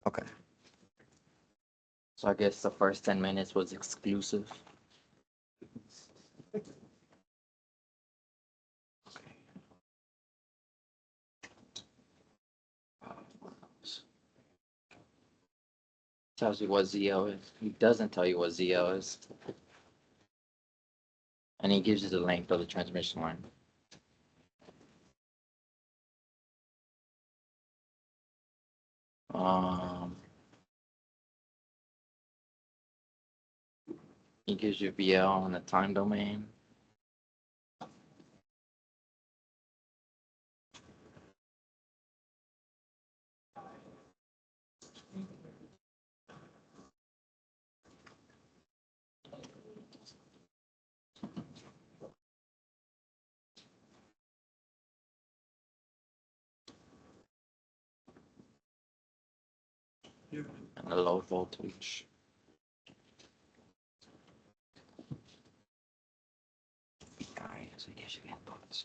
Okay. So I guess the first 10 minutes was exclusive. Tells you what ZL is. He doesn't tell you what ZL is. And he gives you the length of the transmission line. Um, he gives you VL in the time domain. And the low voltage. Guys, so he gives you inputs.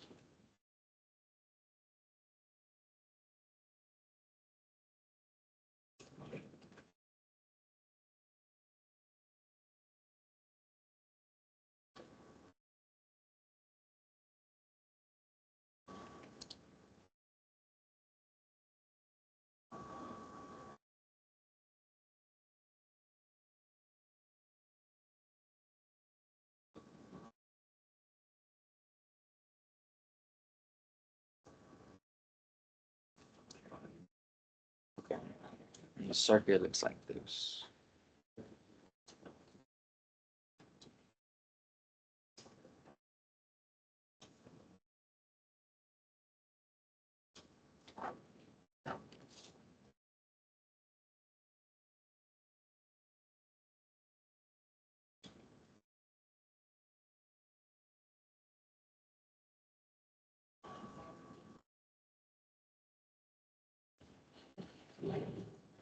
Okay. And the circuit looks like this.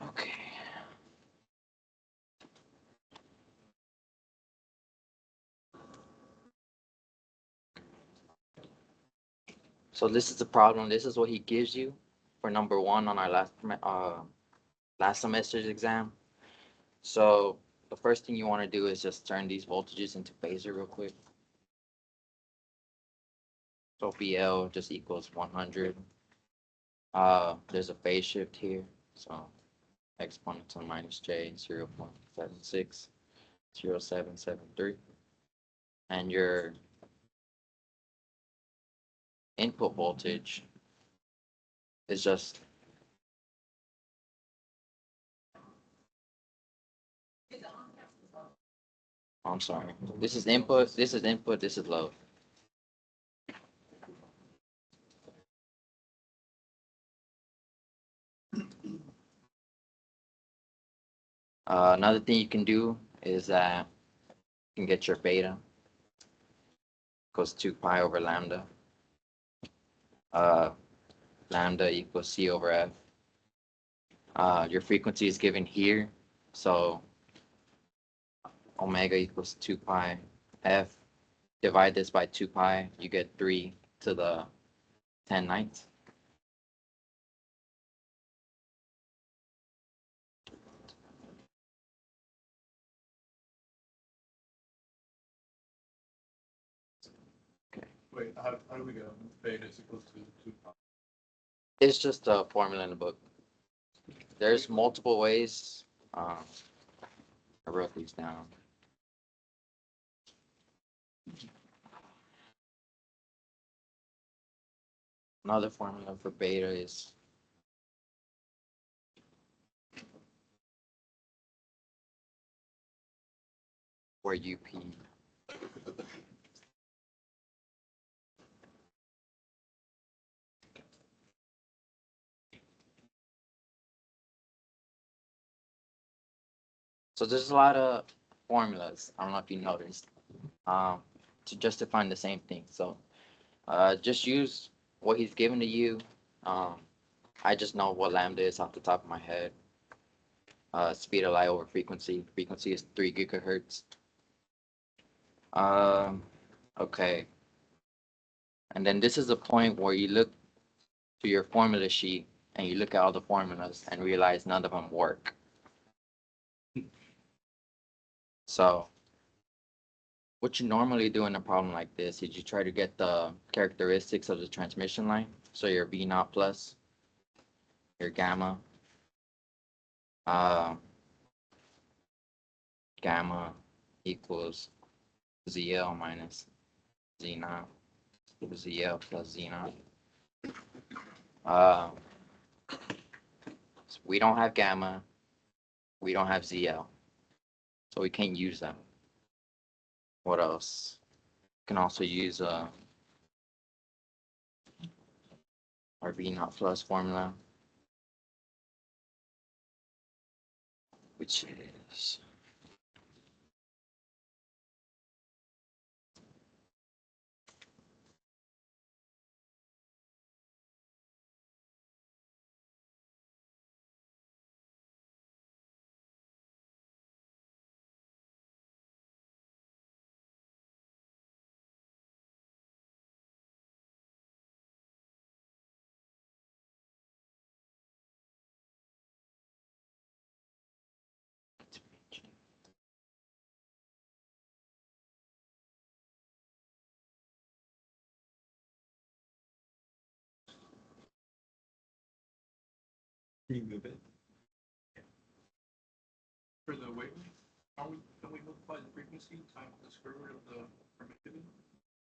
Okay. So this is the problem. This is what he gives you for number one on our last semester's exam. So the first thing you want to do is just turn these voltages into phasor real quick. So VL just equals 100. There's a phase shift here. So exponential minus J 0.760773. And your input voltage is just I'm sorry. This is input, this is input, this is load. Another thing you can do is that you can get your beta equals 2 pi over lambda. Uh, lambda equals C over F. Your frequency is given here, so omega equals 2 pi F. Divide this by 2 pi, you get 3 to the 10 ninths. Wait, how do we go? Beta is equal to 2 pi. It's just a formula in the book. There's multiple ways. I wrote these down. Another formula for beta is where UP. So there's a lot of formulas. I don't know if you noticed, um, to just define the same thing. So just use what he's given to you. Um, I just know what lambda is off the top of my head. Speed of light over frequency. Frequency is 3 gigahertz. Um, okay. And then this is the point where you look to your formula sheet and you look at all the formulas and realize none of them work. So what you normally do in a problem like this is you try to get the characteristics of the transmission line. So your V naught plus, your gamma, uh, gamma equals ZL minus Z naught, ZL plus Z naught. So we don't have gamma, we don't have ZL, so we can't use them. What else? You can also use our V naught plus formula, which is Remove it. For the wavelength, can we multiply the frequency times the square root of the permittivity?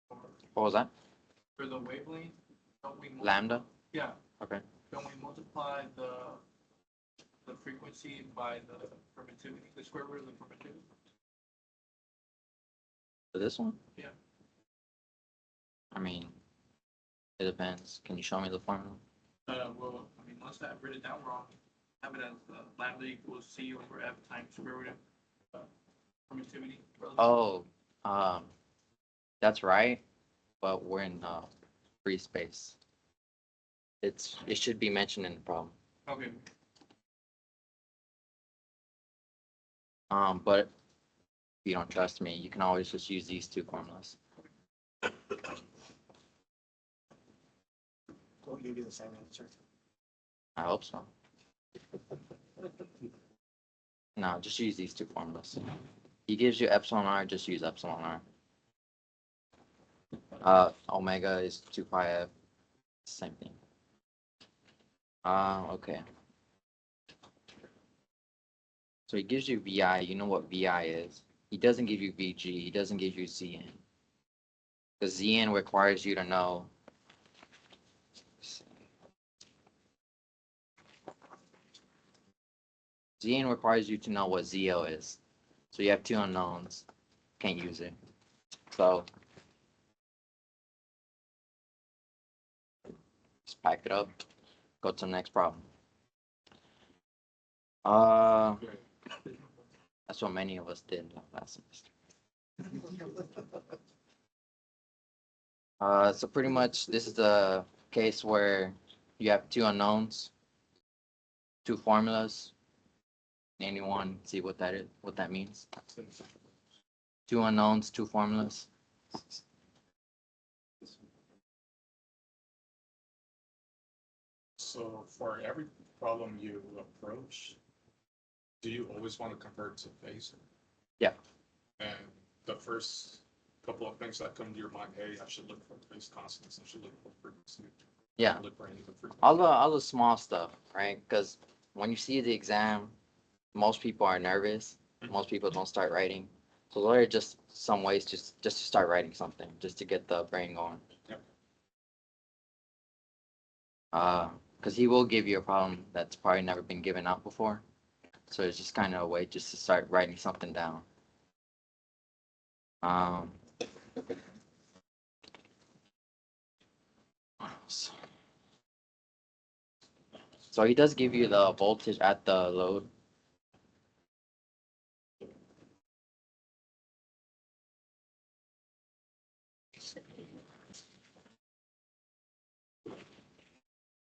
Or what was that? for the wavelength, don't we? Lambda? Yeah, Okay. don't we multiply the frequency by the permittivity, the square root of the permittivity? For this one? Yeah. I mean, it depends. Can you show me the formula? Well, I mean, unless I've written it down wrong, have it as lambda equals C over F times square root of permittivity. Oh, that's right, but we're in free space. It should be mentioned in the problem. Okay. But if you don't trust me, you can always just use these two formulas. Will give you the same answer. I hope so. No, just use these two formulas. He gives you epsilon r, just use epsilon r. Omega is 2 pi f, same thing. Okay. So he gives you VI, you know what VI is. He doesn't give you VG, he doesn't give you ZN. Because ZN requires you to know. ZN requires you to know what ZO is. So you have two unknowns, can't use it. So just pack it up, go to the next problem. That's what many of us did last semester. So pretty much this is the case where you have two unknowns, two formulas. Anyone see what that is, what that means? Two unknowns, two formulas. So for every problem you approach, do you always want to convert to phasor? Yeah. And the first couple of things that come to your mind, hey, I should look for phase constants, I should look for frequency. Yeah. Look for any of the frequency. All the small stuff, right? Because when you see the exam, most people are nervous. Most people don't start writing. So those are just some ways just to start writing something, just to get the brain going. Yep. Because he will give you a problem that's probably never been given out before. So it's just kind of a way just to start writing something down. What else? So he does give you the voltage at the load.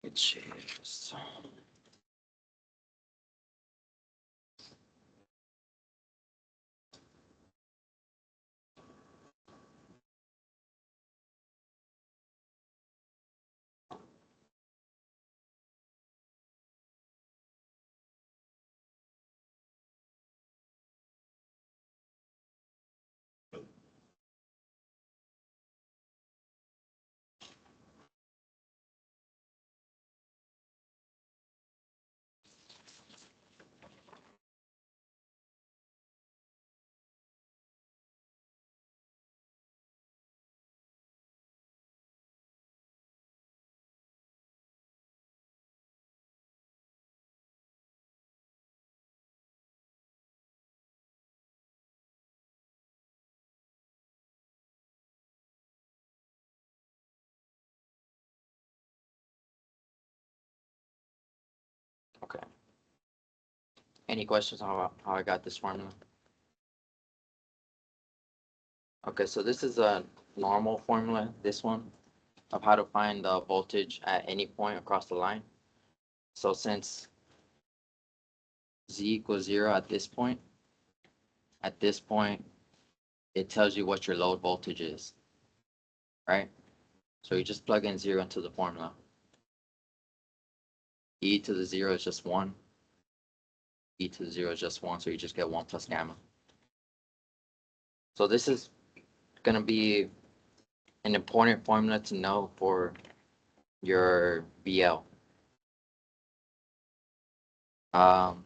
Which is Okay. Any questions on how I got this formula? Okay, so this is a normal formula, this one, of how to find the voltage at any point across the line. So since Z equals 0 at this point, it tells you what your load voltage is, right? So you just plug in 0 into the formula. E to the 0 is just 1. E to the 0 is just 1, so you just get 1 plus gamma. So this is going to be an important formula to know for your BL. Um,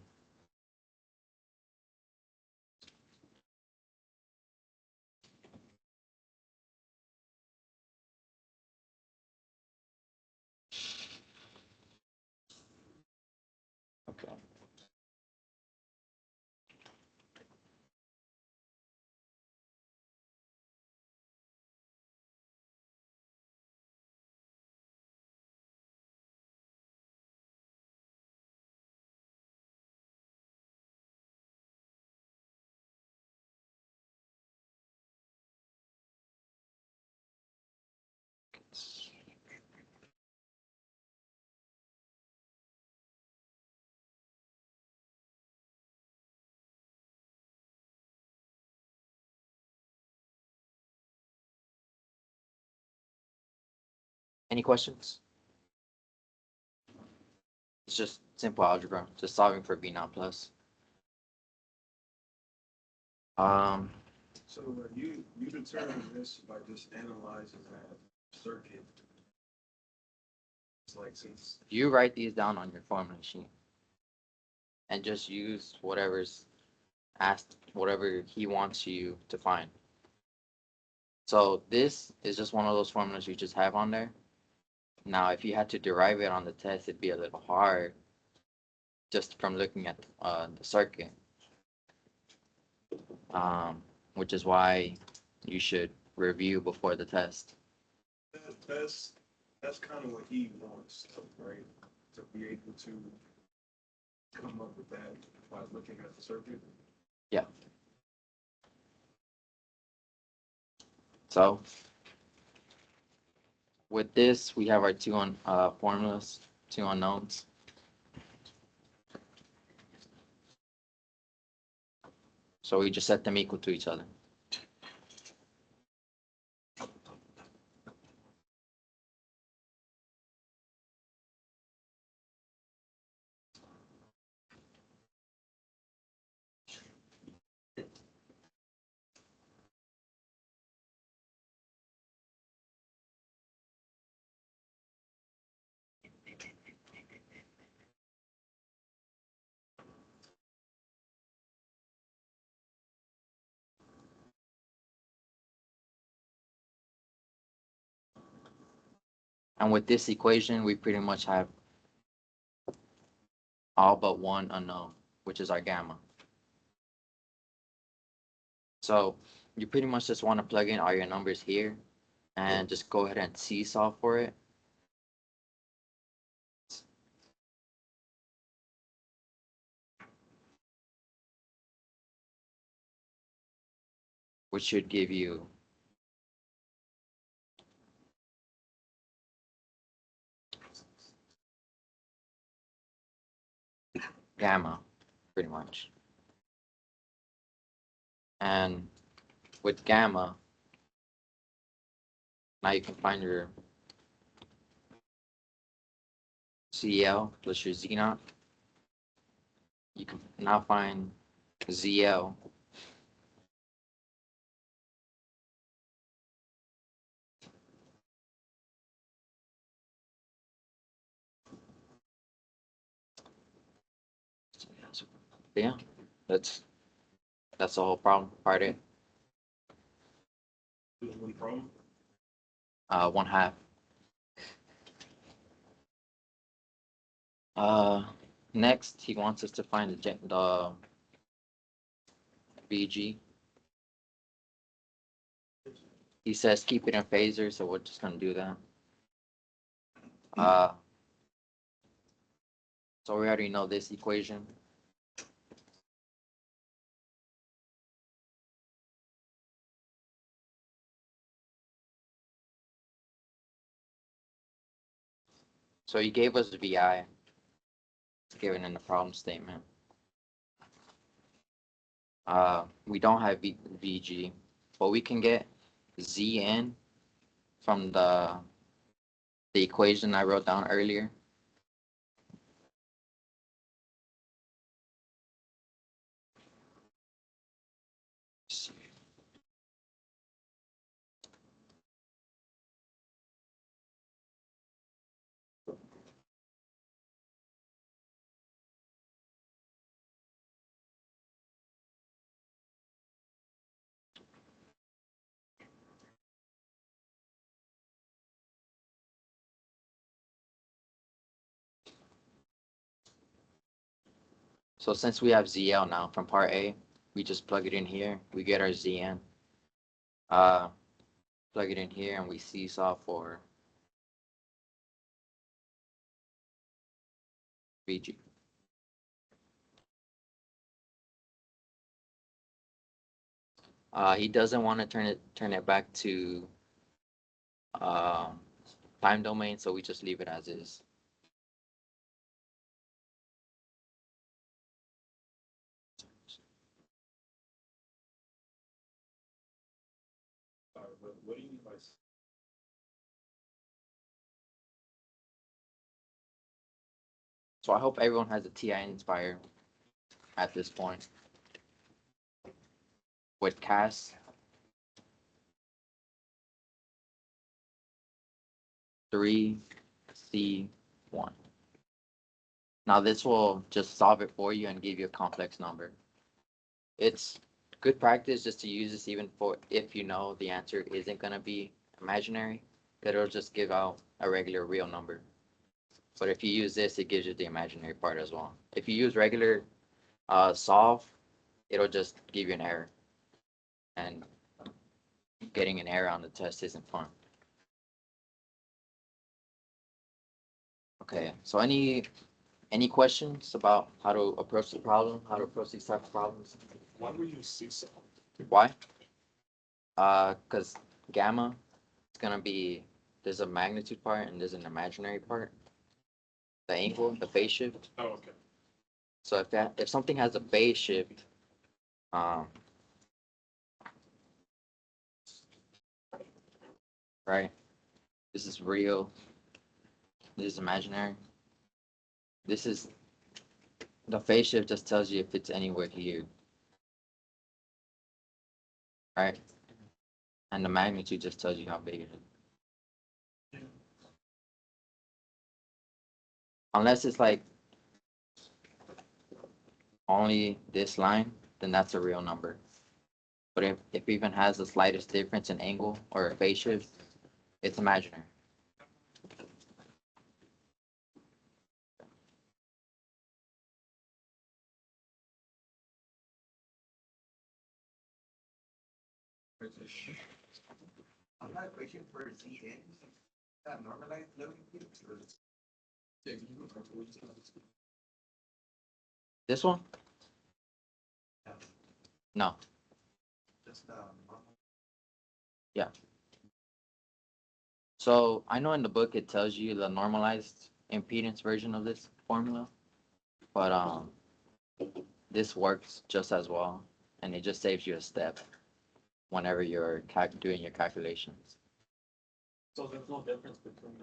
okay. Any questions? It's just simple algebra, just solving for B naught plus. Um, So you determine this by just analyzing that circuit. It's like since you write these down on your formula sheet and just use whatever's asked, whatever he wants you to find. So this is just one of those formulas you just have on there. Now, if you had to derive it on the test, it'd be a little hard just from looking at the circuit, which is why you should review before the test. that's kind of what he wants, right? To be able to come up with that by looking at the circuit. Yeah. So with this, we have our formulas, two unknowns. So we just set them equal to each other. And with this equation, we pretty much have all but one unknown, which is our gamma. So you pretty much just want to plug in all your numbers here and just go ahead and seesaw for it. Which should give you gamma, pretty much. And with gamma, now you can find your CL plus your Z naught. You can now find ZL yeah, that's the whole problem. Part A, There's one problem. 1/2. Next he wants us to find the VG. He says keep it in phasor, so we're just gonna do that. So we already know this equation. So he gave us VI, it's given in the problem statement. We don't have VG, but we can get Zn from the equation I wrote down earlier. So since we have ZL now from part A, we just plug it in here, we get our Zn. Plug it in here and we seesaw for VG. He doesn't want to turn it back to time domain, so we just leave it as is. Sorry, what do you mean by? So I hope everyone has a TI Inspire at this point. With CAS 3C1. Now this will just solve it for you and give you a complex number. It's good practice just to use this even for if you know the answer isn't going to be imaginary, that it'll just give out a regular real number. But if you use this, it gives you the imaginary part as well. If you use regular solve, it'll just give you an error. And getting an error on the test isn't fun. Okay, so any questions about how to approach the problem, how to approach these type of problems? Why would you seesaw? Why? Because gamma is gonna be, there's a magnitude part and there's an imaginary part. The angle, the phase shift. Oh, okay. So if something has a phase shift, right? This is real. This is imaginary. This is the phase shift just tells you if it's anywhere here, right? And the magnitude just tells you how big it is. Unless it's like only this line, then that's a real number. But if it even has the slightest difference in angle or a phase shift, it's imaginary. I'm not equation for Zn. That normalized loading fields or Yeah, can you go back to what you said? This one? No. just Yeah. So I know in the book it tells you the normalized impedance version of this formula, but this works just as well, and it just saves you a step whenever you're doing your calculations. So there's no difference between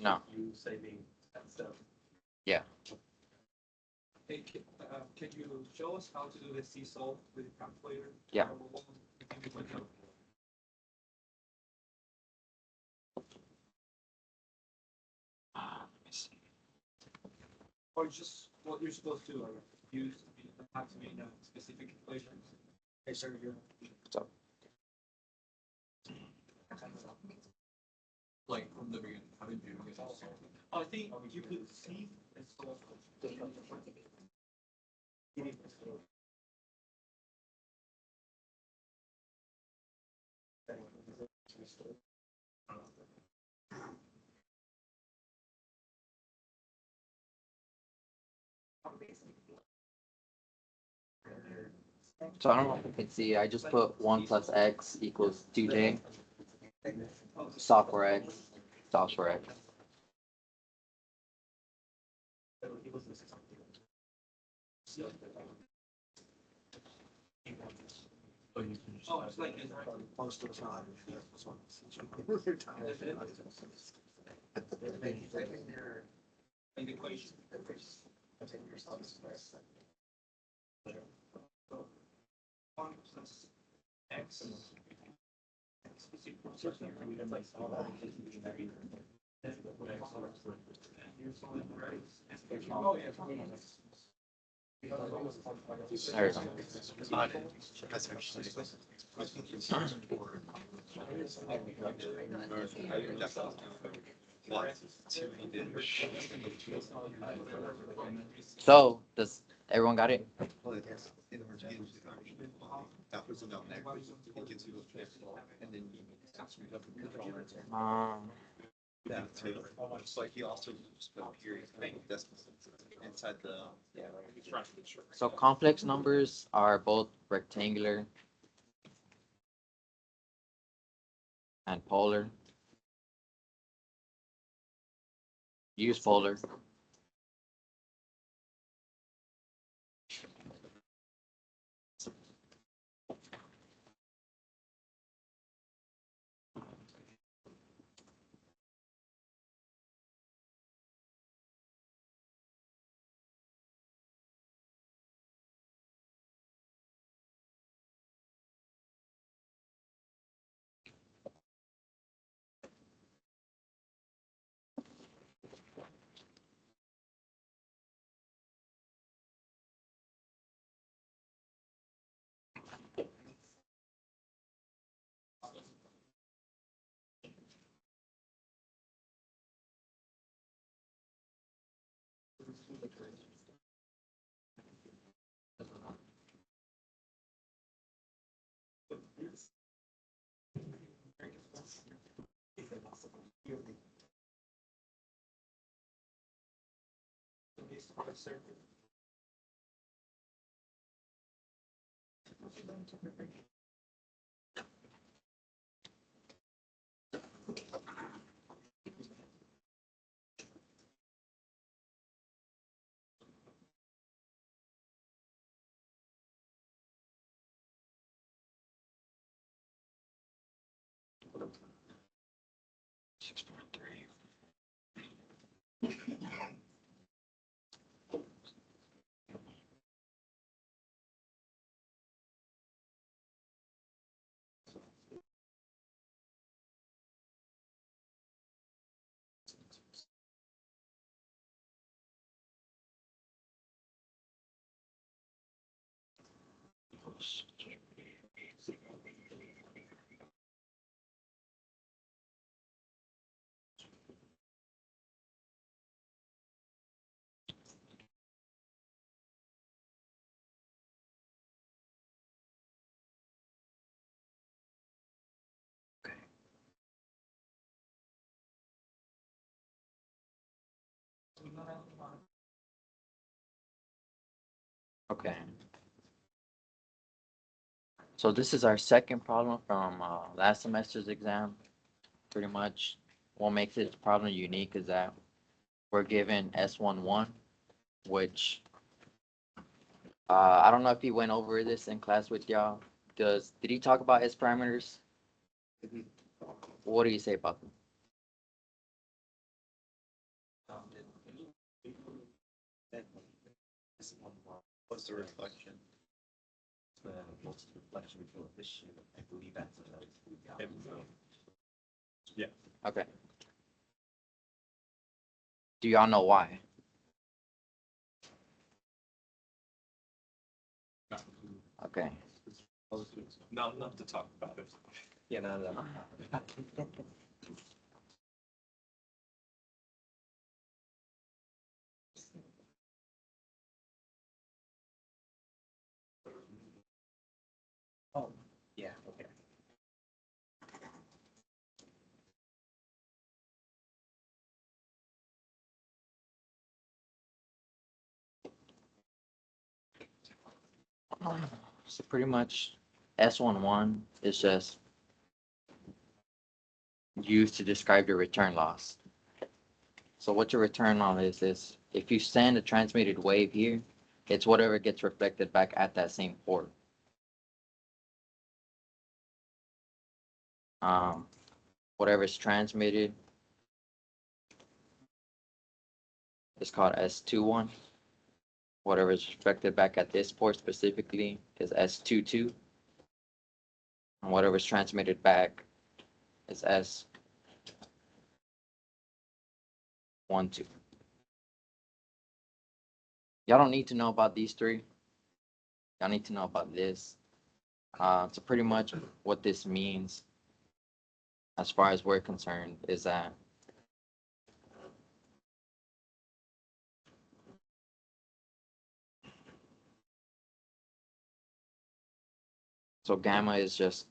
No. you saving that stuff. Yeah. Hey, can you show us how to do the C-solve with the calculator? Yeah. Let me see. Or just what you're supposed to use, you don't have to be in a specific equation. Hey, sir, you're. So Like from the beginning, how did you get that? I think you could see and solve. So I don't know if you can see, I just put 1 plus x equals 2j. Solve for x. Solve for x. Oh, it's like this, right? Most of the time. Like the equation. One plus X. is equal to- Oh, yeah. There we go. So, does everyone got it? Um, It's like he also just put a period, that's inside the. He's trying to be sure. so complex numbers are both rectangular and polar. Use polar. Okay. So this is our second problem from last semester's exam. Pretty much what makes this problem unique is that we're given S11, which I don't know if he went over this in class with y'all. Did he talk about S parameters? What do you say about them? What's the reflection? Okay. Do y'all know why? Okay. Not enough to talk about it. Yeah, no. Oh, yeah, okay. So pretty much S11 is just used to describe your return loss. So what your return loss is if you send a transmitted wave here, it's whatever gets reflected back at that same port. Whatever is transmitted is called S21. Whatever is reflected back at this port specifically is S22. And whatever is transmitted back is S12. Y'all don't need to know about these three. Y'all need to know about this. So pretty much what this means, as far as we're concerned, is that so gamma is just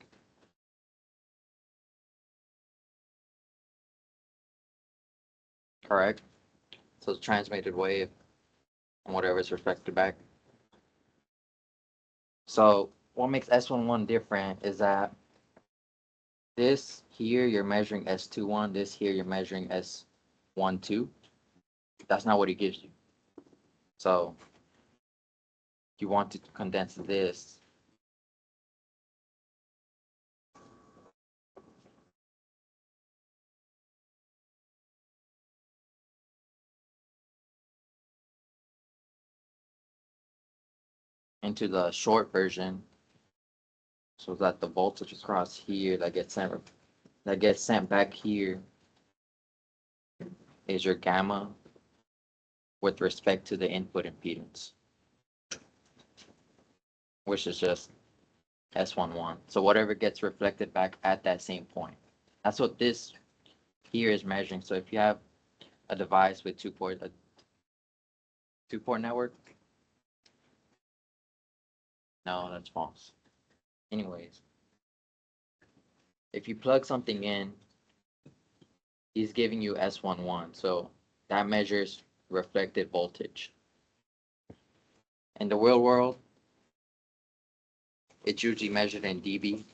correct. So it's transmitted wave and whatever is reflected back. So what makes S11 different is that this here you're measuring S21, this here you're measuring S12. That's not what he gives you. So you want to condense this into the short version so that the voltage across here that gets sent back here is your gamma with respect to the input impedance, which is just S11. So whatever gets reflected back at that same point. That's what this here is measuring. So if you have a device with a two-port network, no, that's false. Anyways, if you plug something in, he's giving you S11. So that measures reflected voltage. In the real world, it's usually measured in dB,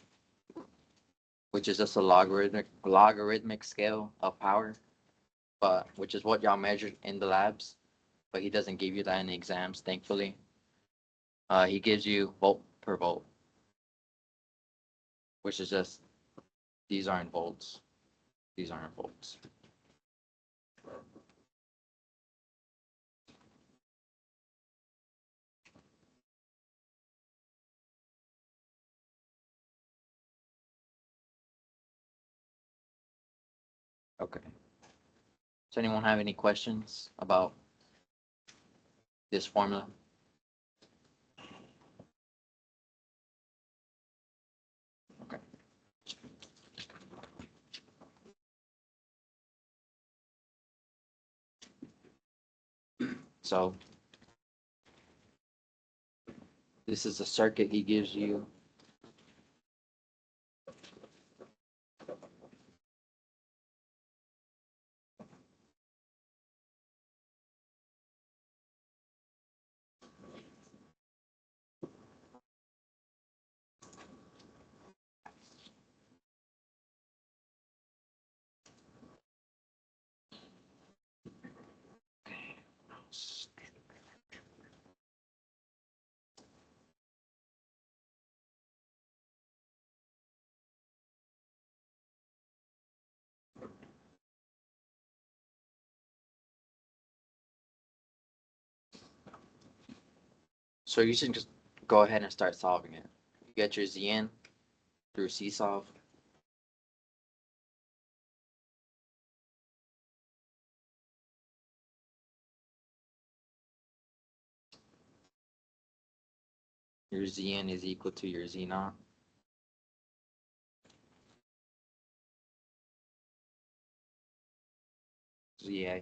which is just a logarithmic scale of power, but which is what y'all measured in the labs. But he doesn't give you that in the exams, thankfully. He gives you volt per volt, which is just these aren't volts. These aren't volts. Okay. Does anyone have any questions about this formula? Okay. So this is the circuit he gives you. So you should just go ahead and start solving it. You get your Zn through CSolve. Your Zn is equal to your Z naught. ZA.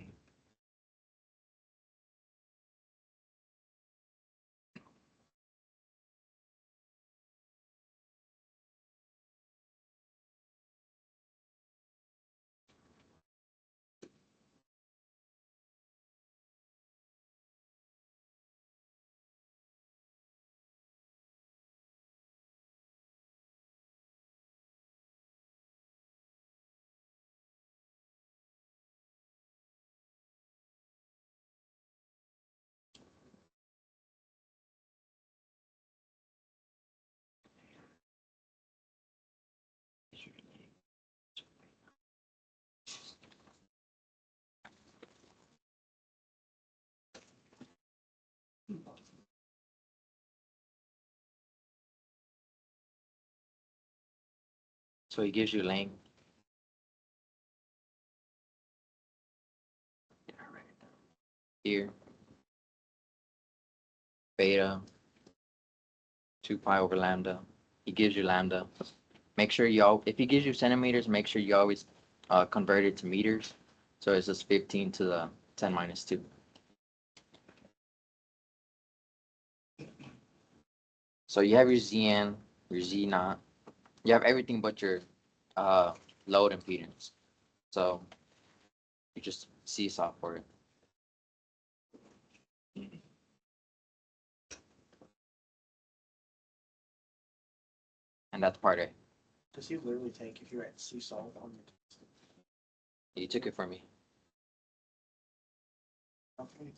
So he gives you length. Here. Beta. 2 pi over lambda. He gives you lambda. Make sure if he gives you centimeters, make sure you always convert it to meters. So it's just 15 to the 10 minus 2. So you have your Zn, your Z naught. You have everything but your load impedance. So you just seesaw for it. And that's part A. Does he literally take if you're at seesaw on the You took it from me. okay?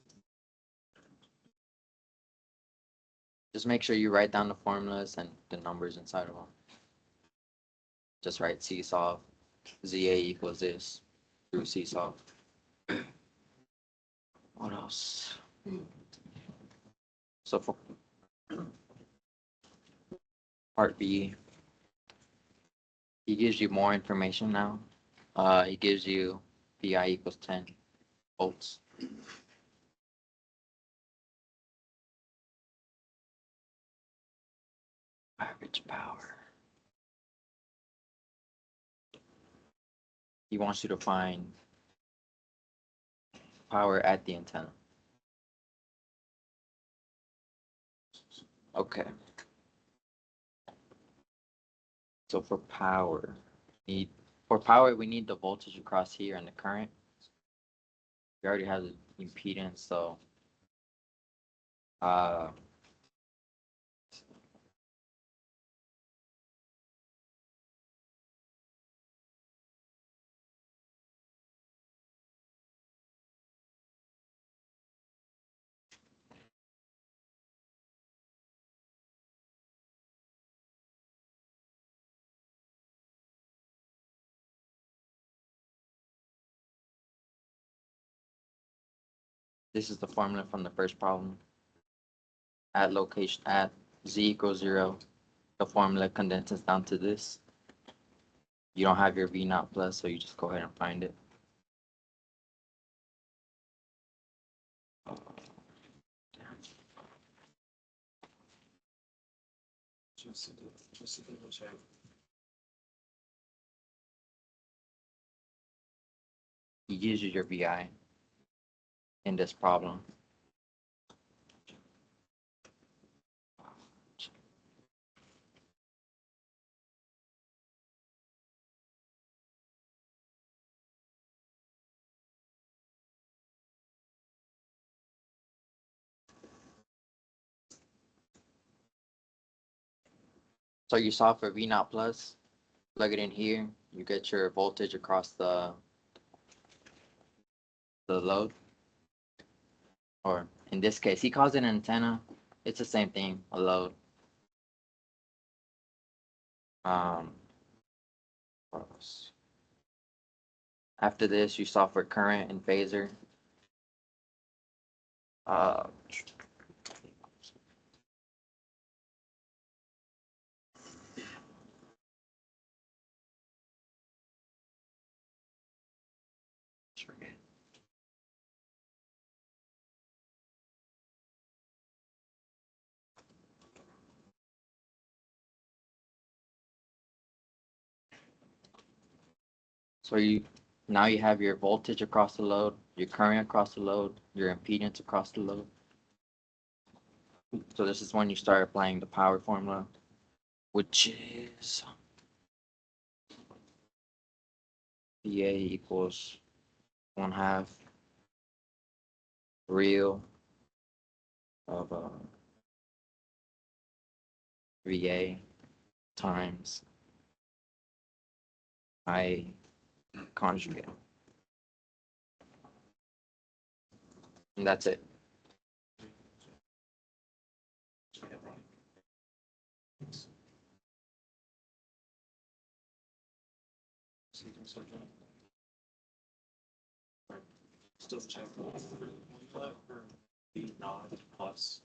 Just make sure you write down the formulas and the numbers inside of them. Just write seesaw, ZA equals this through seesaw. What else? So for part B, he gives you more information now. He gives you PI equals 10 volts. Average power. He wants you to find power at the antenna. Okay. So for power, we need the voltage across here and the current. We already have the impedance, so this is the formula from the first problem. At Z equals 0, the formula condenses down to this. You don't have your V naught plus, so you just go ahead and find it. Just to double check. He gives you your VI in this problem. So you solve for V naught plus, plug it in here, you get your voltage across the load. Or in this case, he calls it an antenna. It's the same thing, a load. What else? After this, you solve for current and phasor. Uh, So now you have your voltage across the load, your current across the load, your impedance across the load. So this is when you start applying the power formula, which is VA equals 1/2 real of VA times I conjugate. And that's it. Still check. The nod plus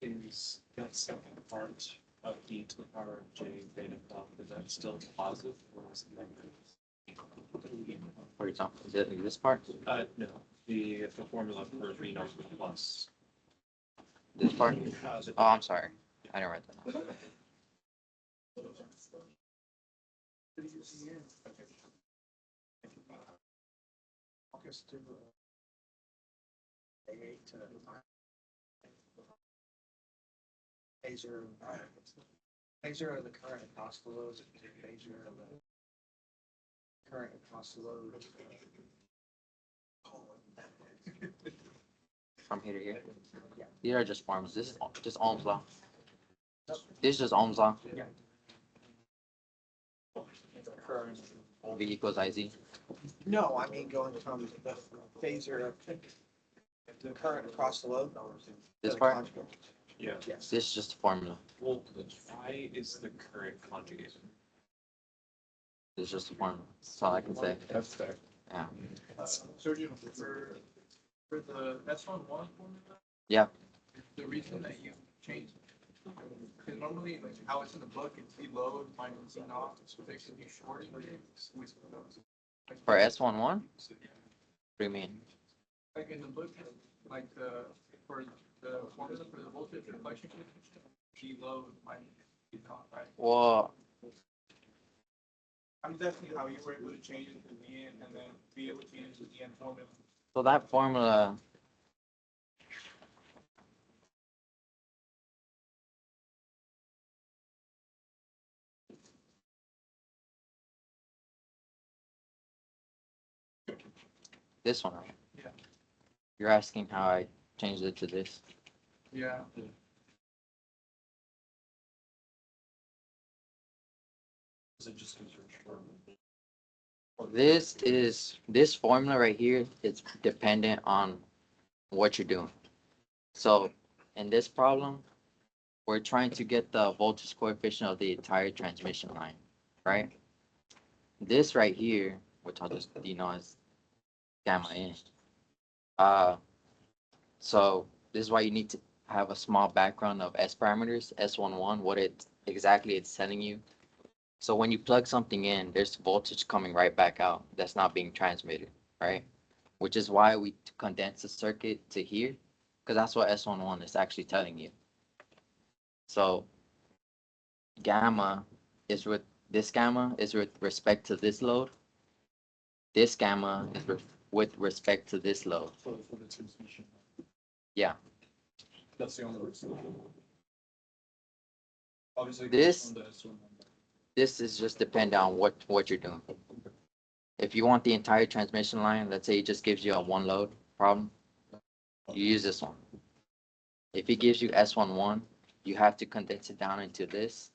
is that second part E to the power of J beta clock, is that still positive or is it negative? For example, is it this part? No, the formula for V naught plus. This part? Oh, I'm sorry. I didn't write that down. Walk us through A to Phaser, Phaser of the current across the load, Phaser of the current across the load. From here to here. Yeah. These are just formulas. This is just Ohm's law. This is just Ohm's law. Yeah. Current. V equals IZ. No, I mean going from the Phaser of the current across the load. This to the part? conjugate. Yeah. Yes. This is just a formula. Well, why is the current conjugated? This is just a formula. That's all I can say. That's fair. Yeah. Sergio, for the S11 formula? Yeah. The reason that you changed, because normally like how it's in the book, it's C low minus C naught, so they should be short. For S11? What do you mean? Like in the book, like for the formula for the voltage reflection coefficient, C low minus C naught, right? Well, I'm just asking how you were able to change it to the end and then be able to use the end formula. so that formula, this one, right? Yeah. You're asking how I changed it to this. Yeah. Is it just because you're short? This formula right here is dependent on what you're doing. So in this problem, we're trying to get the voltage coefficient of the entire transmission line, right? This right here, which I'll just denote as gamma n. So this is why you need to have a small background of S parameters, S11, what it exactly it's telling you. So when you plug something in, there's voltage coming right back out that's not being transmitted, right? Which is why we condense the circuit to here, because that's what S11 is actually telling you. So gamma is with this gamma is with respect to this load. This gamma is with respect to this load. For the transmission. Yeah. That's the only reason. Obviously. This is just dependent on what you're doing. If you want the entire transmission line, let's say it just gives you a one load problem, you use this one. If it gives you S11, you have to condense it down into this.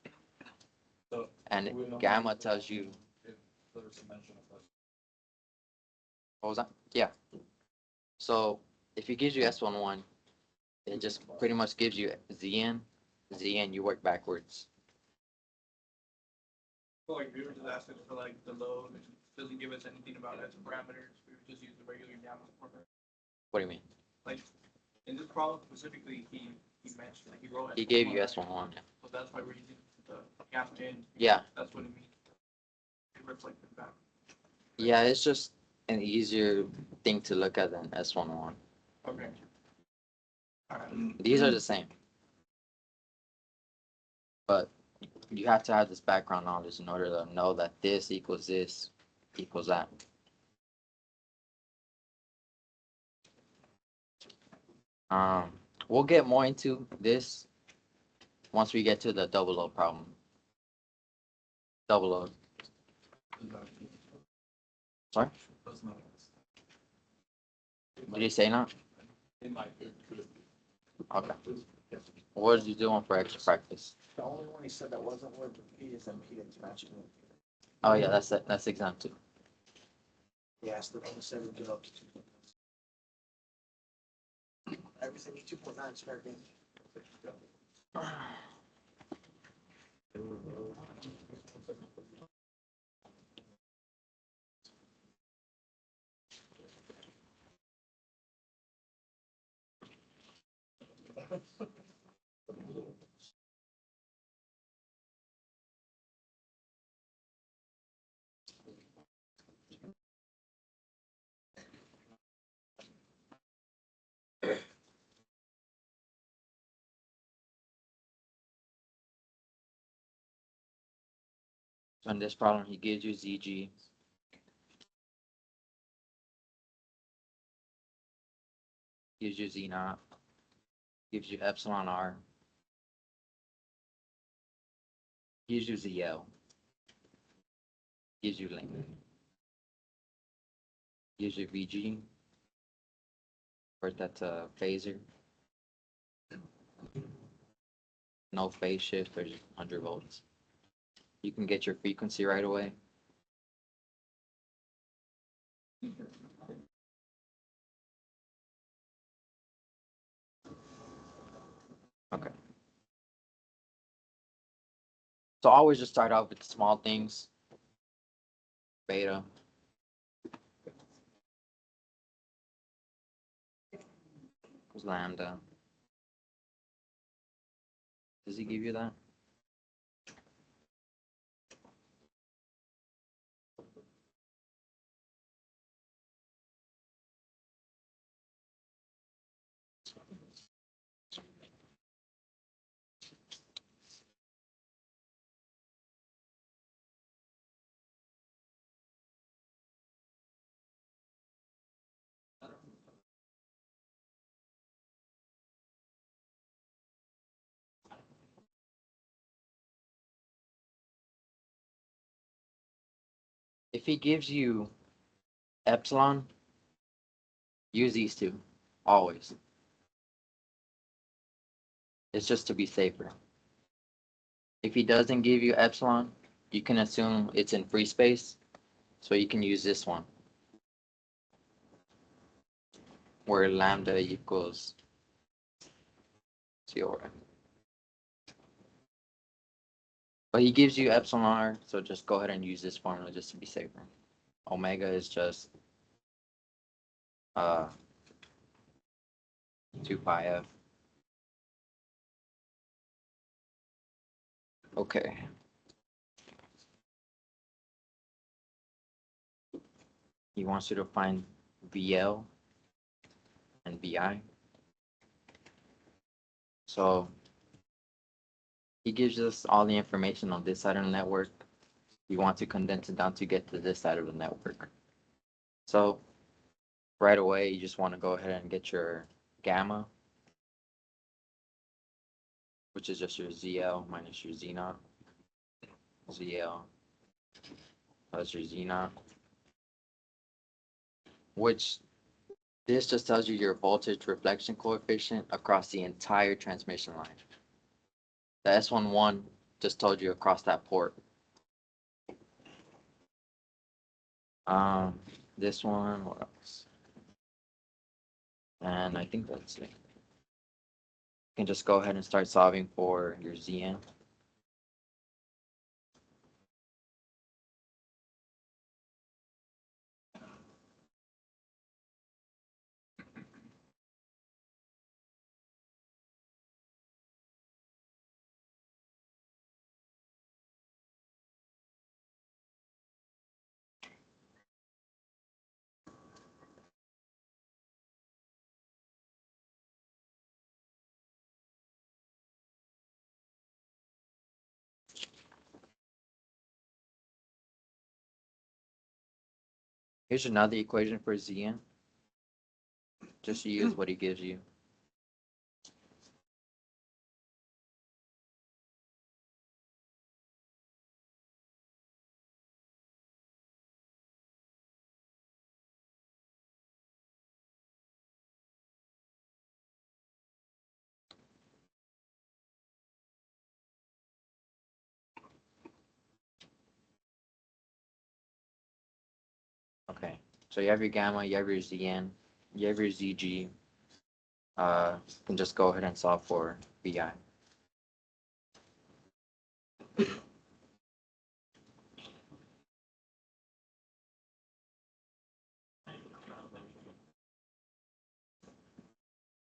So, And gamma tells you, what was that? Yeah. So if it gives you S11, it just pretty much gives you Zn. Zn, you work backwards. So like we were just asking for like the load, it doesn't give us anything about S parameters, we would just use the regular gamma formula. What do you mean? Like, in this problem specifically, he mentioned, like, he wrote. He gave you S11. So that's why we're using the gamma in. Yeah. That's what it means. It reflected back. Yeah, it's just an easier thing to look at than S11. Okay. Alright. These are the same. But you have to have this background knowledge in order to know that this equals that. We'll get more into this once we get to the double load problem. Double load. Sorry? Did you say not? Okay. What did you do for extra practice? The only one he said that wasn't with repeat is impedance matching. Oh yeah, that's exam 2. He asked the one who said we go up to 2.9. Everything 2.9 is fair game. On this problem, he gives you ZG. Gives you Z naught. Gives you epsilon R. Gives you ZL. Gives you length. Gives you VG. Convert that to phasor. No phase shift, there's 100 volts. You can get your frequency right away. Okay. So always just start out with small things. Beta. Lambda. Does he give you that? If he gives you epsilon, use these two. Always. It's just to be safer. If he doesn't give you epsilon, you can assume it's in free space. So you can use this one. Where lambda equals 0. But he gives you epsilon R, so just go ahead and use this formula just to be safer. Omega is just 2 pi f. Okay. He wants you to find VL and VI. So he gives us all the information on this side of the network. You want to condense it down to get to this side of the network. So right away, you just want to go ahead and get your gamma, which is just your ZL minus your Z naught. ZL plus your Z naught, which this just tells you your voltage reflection coefficient across the entire transmission line. The S11 just told you across that port. This one, what else? And I think that's it. You can just go ahead and start solving for your Zn. Here's another equation for Zn. Just use what he gives you. Okay, so you have your gamma, you have your Zn, you have your Zg. You can just go ahead and solve for Vi.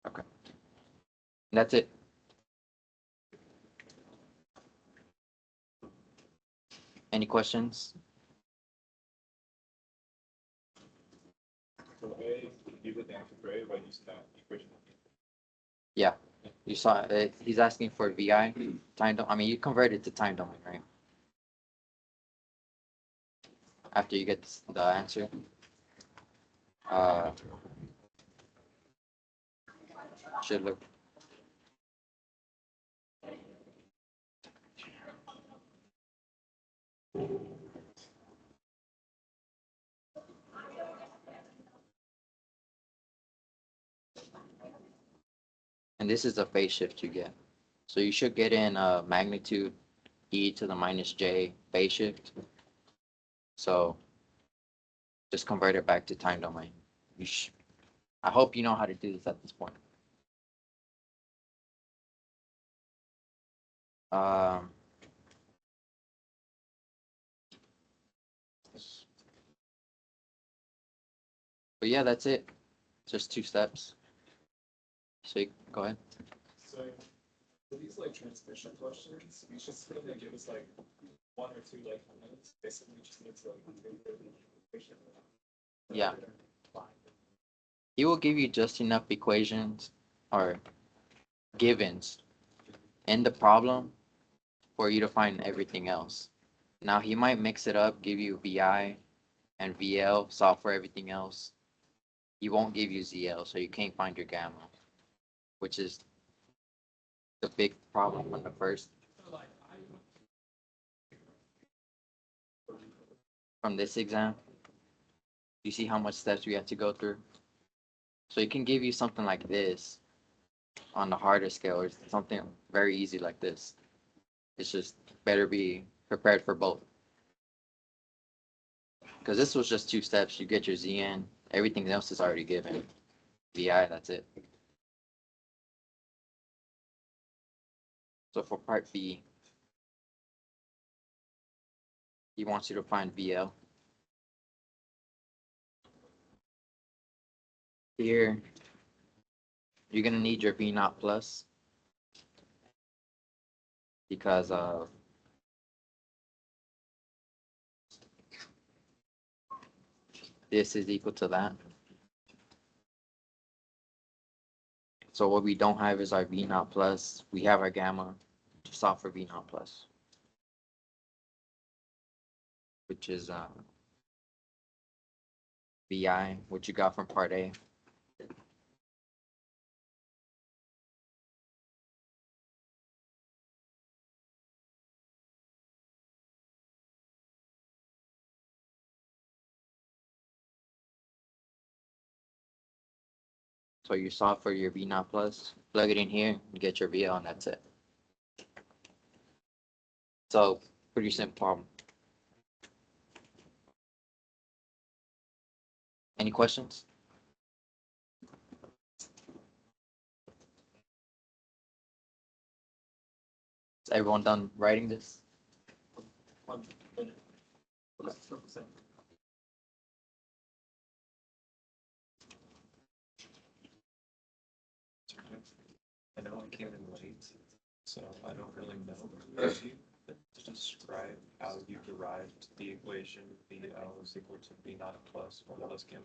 Okay, that's it. Any questions? So A, you would answer for A by using that equation. Yeah, you saw it. He's asking for VI time. I mean, you convert it to time domain, right? after you get the answer. Uh, should look. And this is the phase shift you get. So you should get in magnitude e to the minus j phase shift. So just convert it back to time domain. I hope you know how to do this at this point. Um, but yeah, that's it. Just 2 steps. So you, go ahead. So for these like transmission questions, you should still give us like 1 or 2 like minutes. Basically, we just need to like Yeah. He will give you just enough equations or givens in the problem for you to find everything else. Now he might mix it up, give you VI and VL, solve for everything else. He won't give you ZL, so you can't find your gamma, which is the big problem on the first. From this exam, you see how much steps we have to go through? So he can give you something like this on the harder scale or something very easy like this. It's just better be prepared for both. Because this was just 2 steps. You get your ZN. Everything else is already given. VI, that's it. So for part B, he wants you to find VL. Here, you're going to need your V naught plus because this is equal to that. So what we don't have is our V naught plus. We have our gamma to solve for V naught plus, which is VI, which you got from part A. So you solve for your V naught plus, plug it in here, you get your VL, and that's it. So pretty simple problem. Any questions? Is everyone done writing this? 1 minute. Okay. I know I came in late, so I don't really know. If you could describe how you derived the equation VL is equal to V naught plus one of those gamma.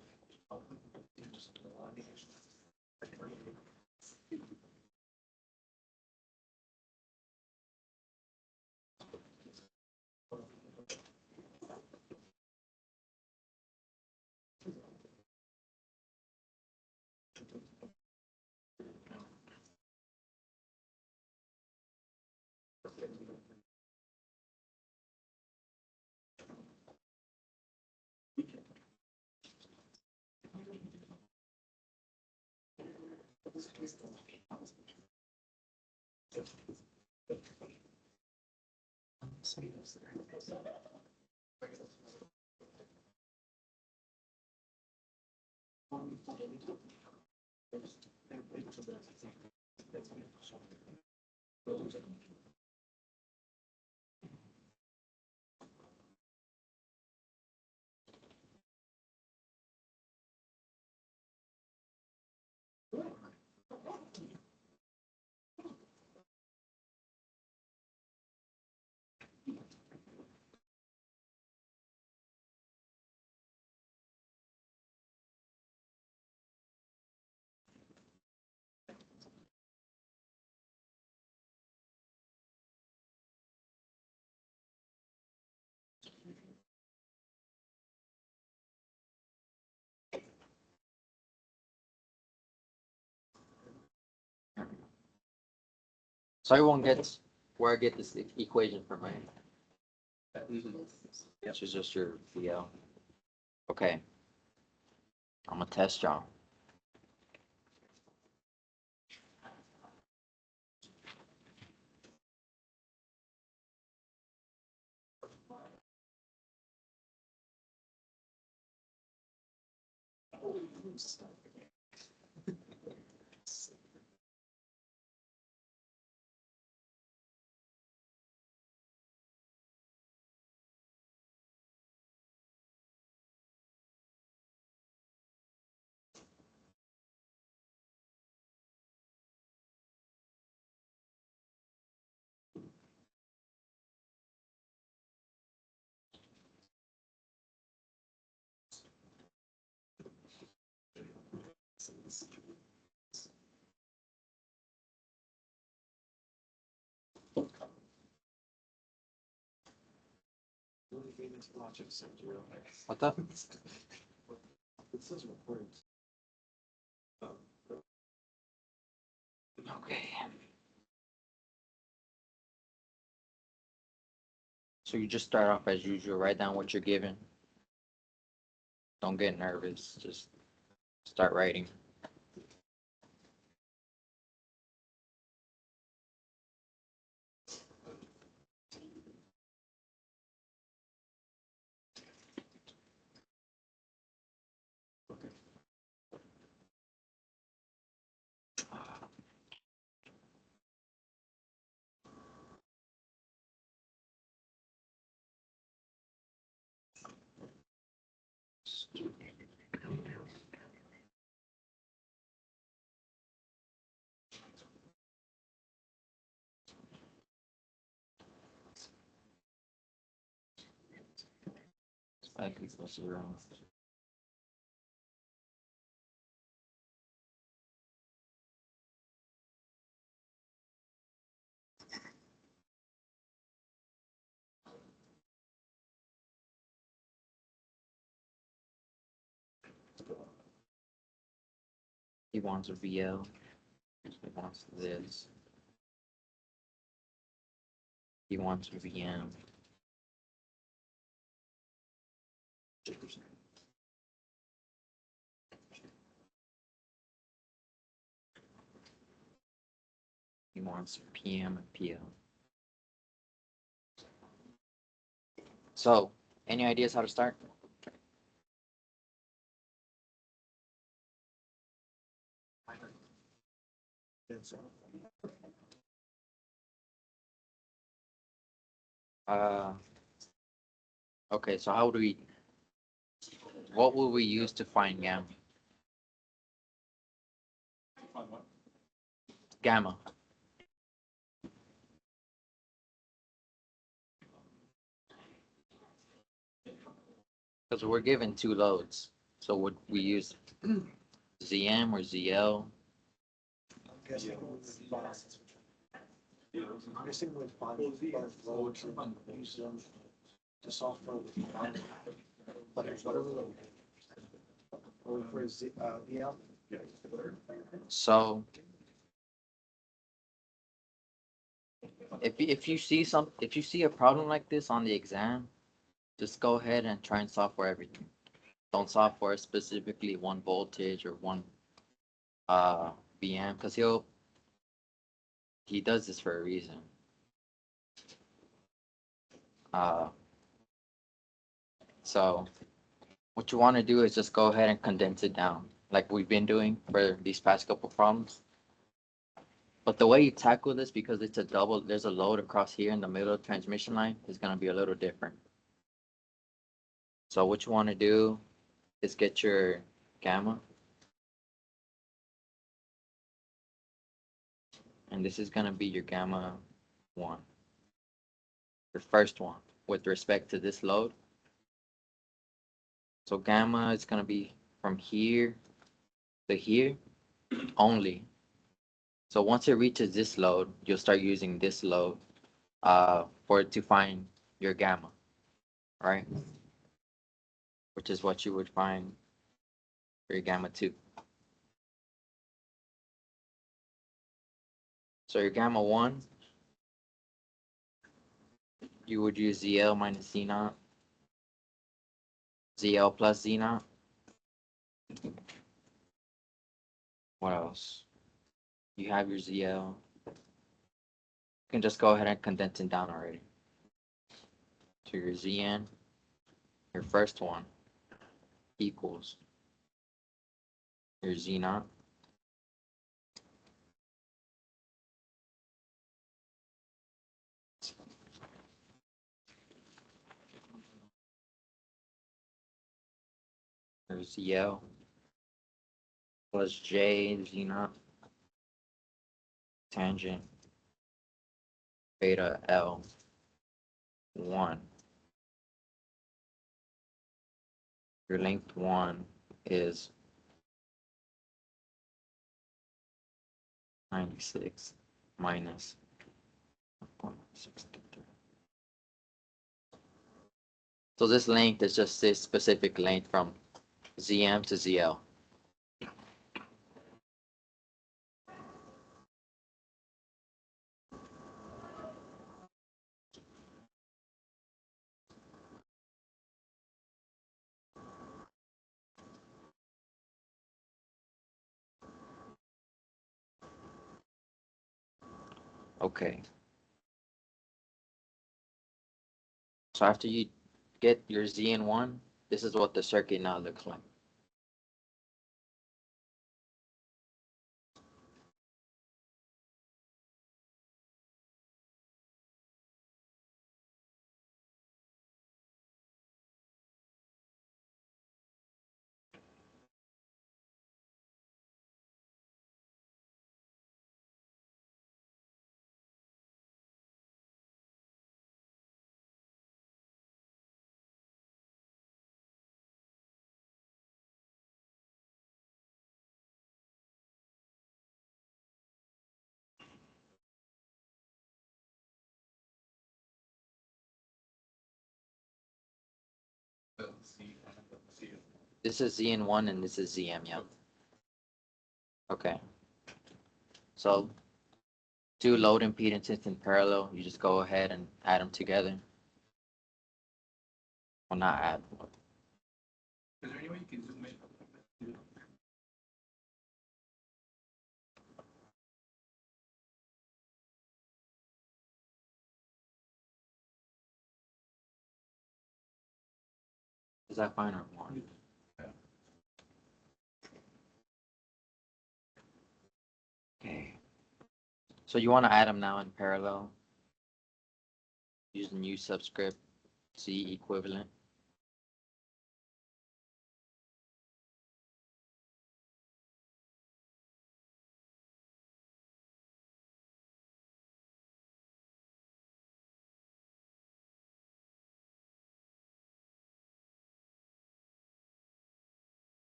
So everyone gets where I get this equation from, right? Which is just your VL. Okay. I'm gonna test y'all. What the? It says recording. Okay. So you just start off as usual, write down what you're given. Don't get nervous, just start writing. Spike equals 0. He wants a VL. He wants this. He wants a VM. He wants PM and PL. So, any ideas how to start? Uh, okay, so how do we, what will we use to find gamma? Gamma. Because we're given two loads. So would we use ZM or ZL? I'm guessing we'd find both loads and use them to solve for the but what are we looking at? For VL? So if you see if you see a problem like this on the exam, just go ahead and try and solve for everything. Don't solve for specifically one voltage or one VM because he does this for a reason. So what you want to do is just go ahead and condense it down like we've been doing for these past couple problems. But the way you tackle this, because it's a double, there's a load across here in the middle of the transmission line, is going to be a little different. So what you want to do is get your gamma. And this is going to be your gamma 1. Your first one with respect to this load. So gamma is going to be from here to here only. So once it reaches this load, you'll start using this load for it to find your gamma, right? Which is what you would find for your gamma 2. So your gamma 1 you would use ZL minus Z naught, ZL plus Z naught. What else? You have your ZL. You can just go ahead and condense it down already. To your Zn, your first one equals your Z naught your ZL plus J Z naught tangent beta L 1. Your length 1 is 96 minus 0.63. So this length is just this specific length from ZM to ZL. Okay. So after you get your ZN1, this is what the circuit now looks like. This is ZN1 and this is ZM, yeah. Okay. So two load impedances in parallel, you just go ahead and add them together. Well, not add. Is there any way you can zoom in? Is that fine or more? Okay. So you want to add them now in parallel using U subscript C equivalent.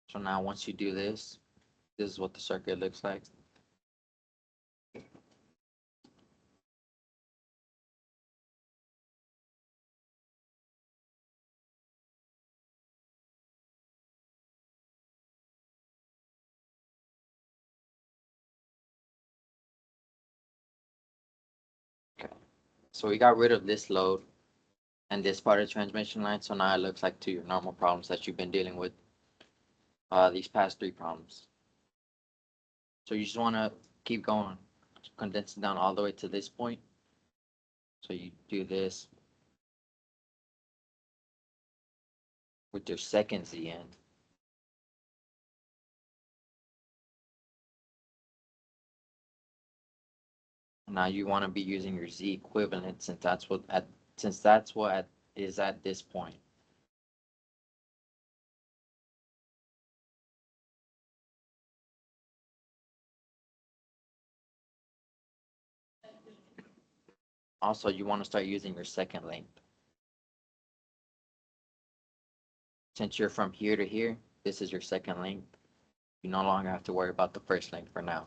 So now once you do this, this is what the circuit looks like. Okay. So we got rid of this load and this part of the transmission line. So now it looks like to your normal problems that you've been dealing with these past 3 problems. So you just want to keep going, condense it down all the way to this point. So you do this with your second ZN. Now you want to be using your Z equivalent since that's what is at this point. Also, you want to start using your second length. Since you're from here to here, this is your second length. You no longer have to worry about the first length for now.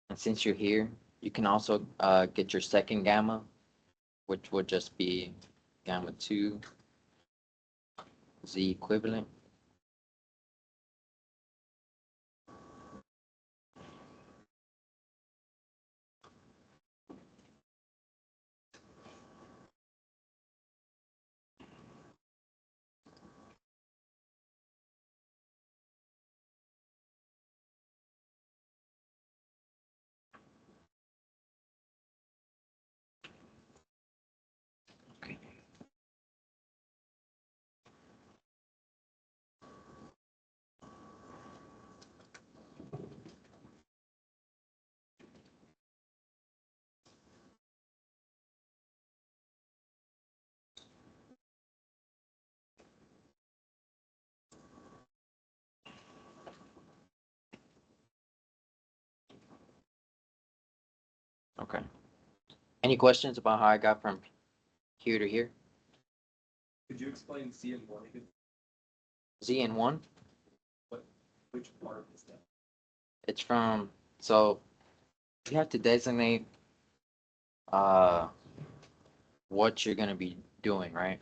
And since you're here, you can also get your second gamma, which would just be gamma 2 Z equivalent. Okay. Any questions about how I got from here to here? Could you explain CN1? Z in one, Which part is that? it's from, so you have to designate uh what you're gonna be doing, right?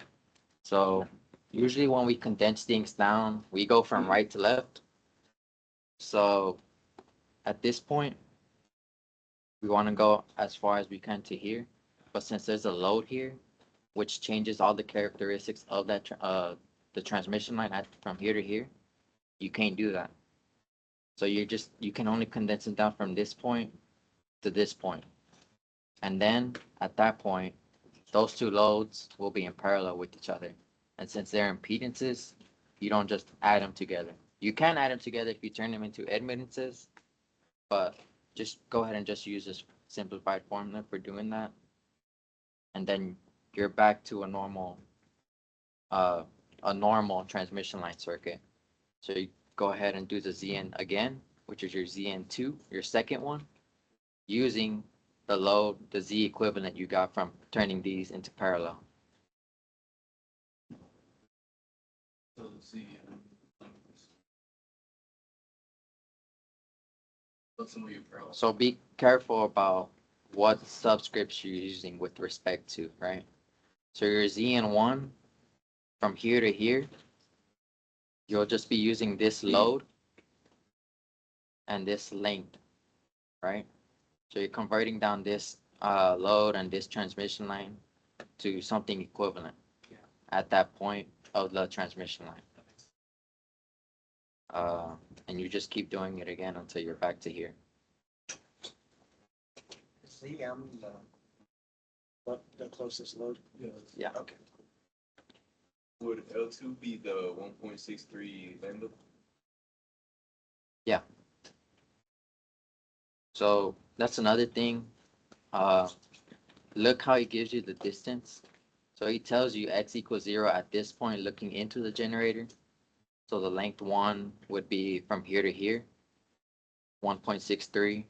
So usually when we condense things down, we go from right to left. So at this point, we want to go as far as we can to here. But since there's a load here, which changes all the characteristics of that the transmission line from here to here, you can't do that. So you can only condense it down from this point to this point. And then at that point, those two loads will be in parallel with each other. And since they're impedances, you don't just add them together. You can add them together if you turn them into admittances, but just go ahead and just use this simplified formula for doing that. And then you're back to uh, a normal transmission line circuit. So you go ahead and do the ZN again, which is your ZN2, your second one, using the load, the Z equivalent you got from turning these into parallel. So Z. Let's move parallel. So be careful about what subscripts you're using with respect to, right? So your ZN1 from here to here, you'll just be using this load and this length, right? So you're converting down this load and this transmission line to something equivalent at that point of the transmission line. And you just keep doing it again until you're back to here. The closest load. Yeah. Okay. Would L2 be the 1.63 lambda? So that's another thing. Look how he gives you the distance. So he tells you x equals 0 at this point looking into the generator. So the length 1 would be from here to here, 1.63.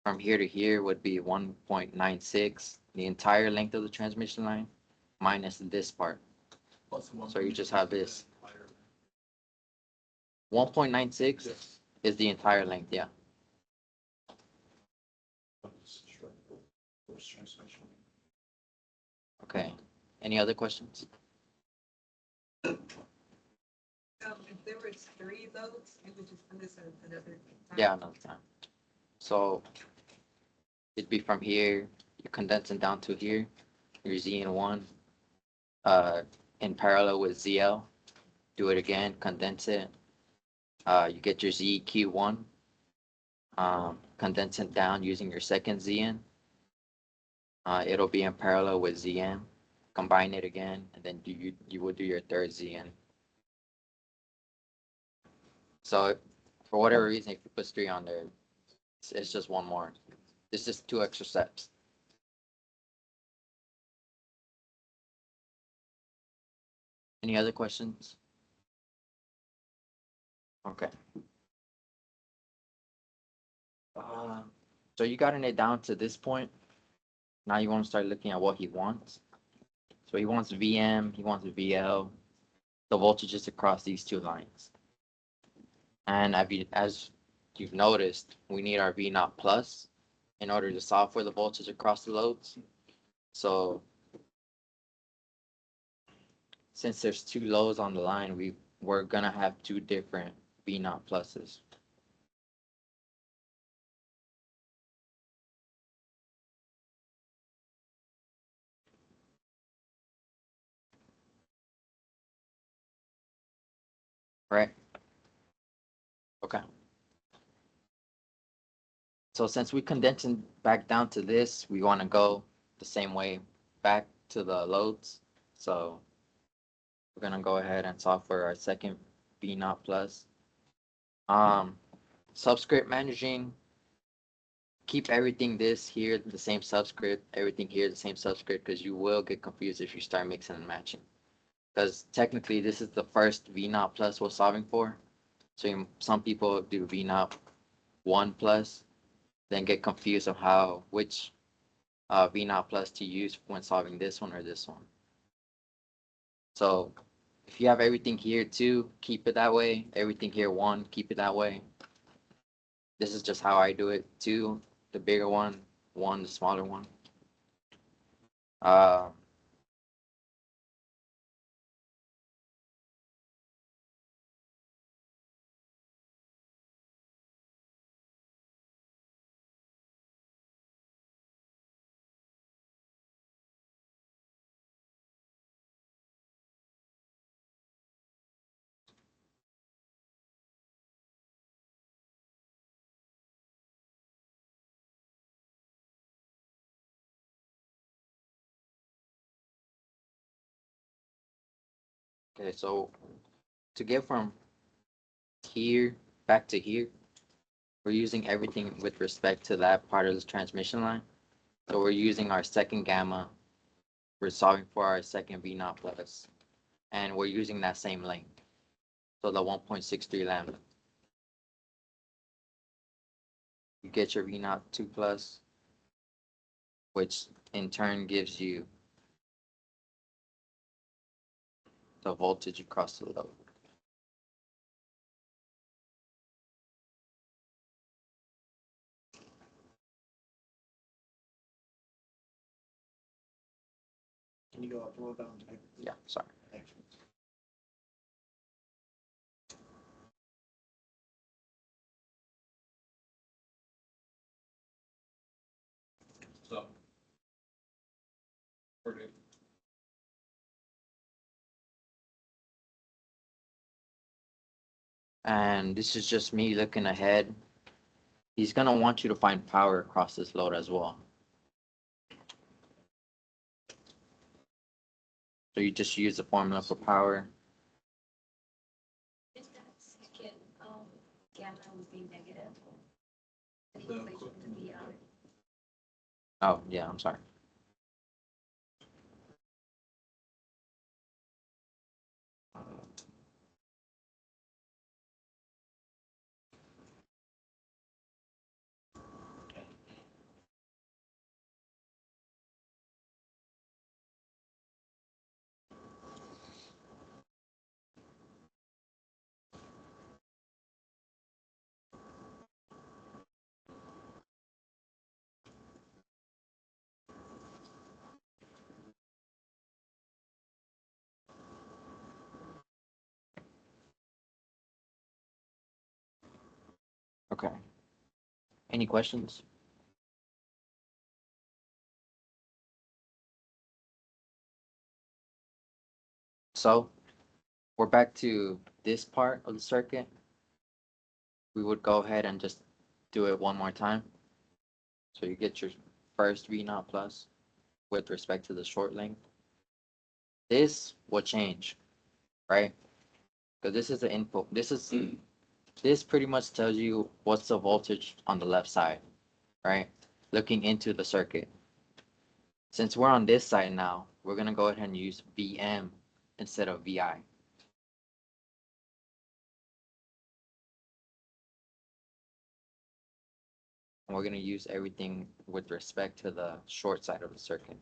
From here to here would be 1.96. The entire length of the transmission line minus this part. So you just have this. 1.96 is the entire length, yeah. Okay. Any other questions? If there was 3 loads, you would just do this at another time? Yeah, another time. So it'd be from here, you condense it down to here, your ZN1, in parallel with ZL. Do it again, condense it. You get your ZQ1, condense it down using your second ZN. It'll be in parallel with ZN. Combine it again, and then you will do your third ZN. So for whatever reason, if you put 3 on there, it's just one more. It's just 2 extra steps. Any other questions? Okay. So you gotten it down to this point. Now you want to start looking at what he wants. So he wants VM, he wants VL, the voltages across these 2 lines. And as you've noticed, we need our V naught plus in order to solve for the voltage across the loads. So since there's 2 loads on the line, we're gonna have 2 different V naught pluses. Right? Okay. So since we condensing back down to this, we want to go the same way back to the loads. So we're gonna go ahead and solve for our second V naught plus. Subscript managing, keep everything this here the same subscript, everything here the same subscript, because you will get confused if you start mixing and matching. Because technically this is the first V naught plus we're solving for. So some people do V naught 1 plus, then get confused of which V naught plus to use when solving this one or this one. So if you have everything here 2, keep it that way. Everything here 1, keep it that way. This is just how I do it. 2, the bigger one, 1, the smaller one. Okay, so to get from here back to here, we're using everything with respect to that part of the transmission line. So we're using our second gamma. We're solving for our second V naught plus, and we're using that same length. So the 1.63 lambda. You get your V naught 2 plus, which in turn gives you the voltage across the load. Can you go up a little bit on time? Yeah, sorry. Thanks. So. Pretty. And this is just me looking ahead. He's gonna want you to find power across this load as well. So you just use the formula for power. If that second, gamma would be negative. The equation would be out. Oh, yeah, I'm sorry. Okay. Any questions? So we're back to this part of the circuit. We would go ahead and just do it one more time. So you get your first V naught plus with respect to the short length. This will change, right? Because this is the input. This pretty much tells you what's the voltage on the left side, right? Looking into the circuit. Since we're on this side now, we're gonna go ahead and use VM instead of VI. And we're gonna use everything with respect to the short side of the circuit.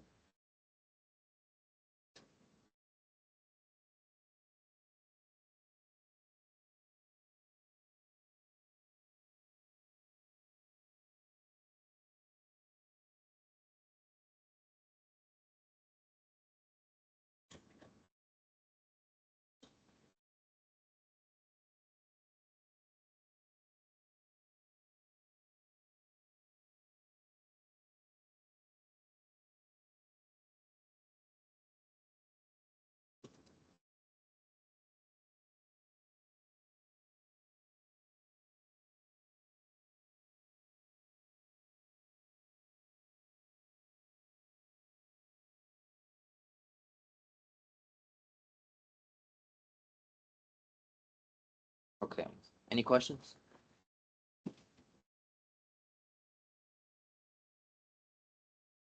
Okay. Any questions?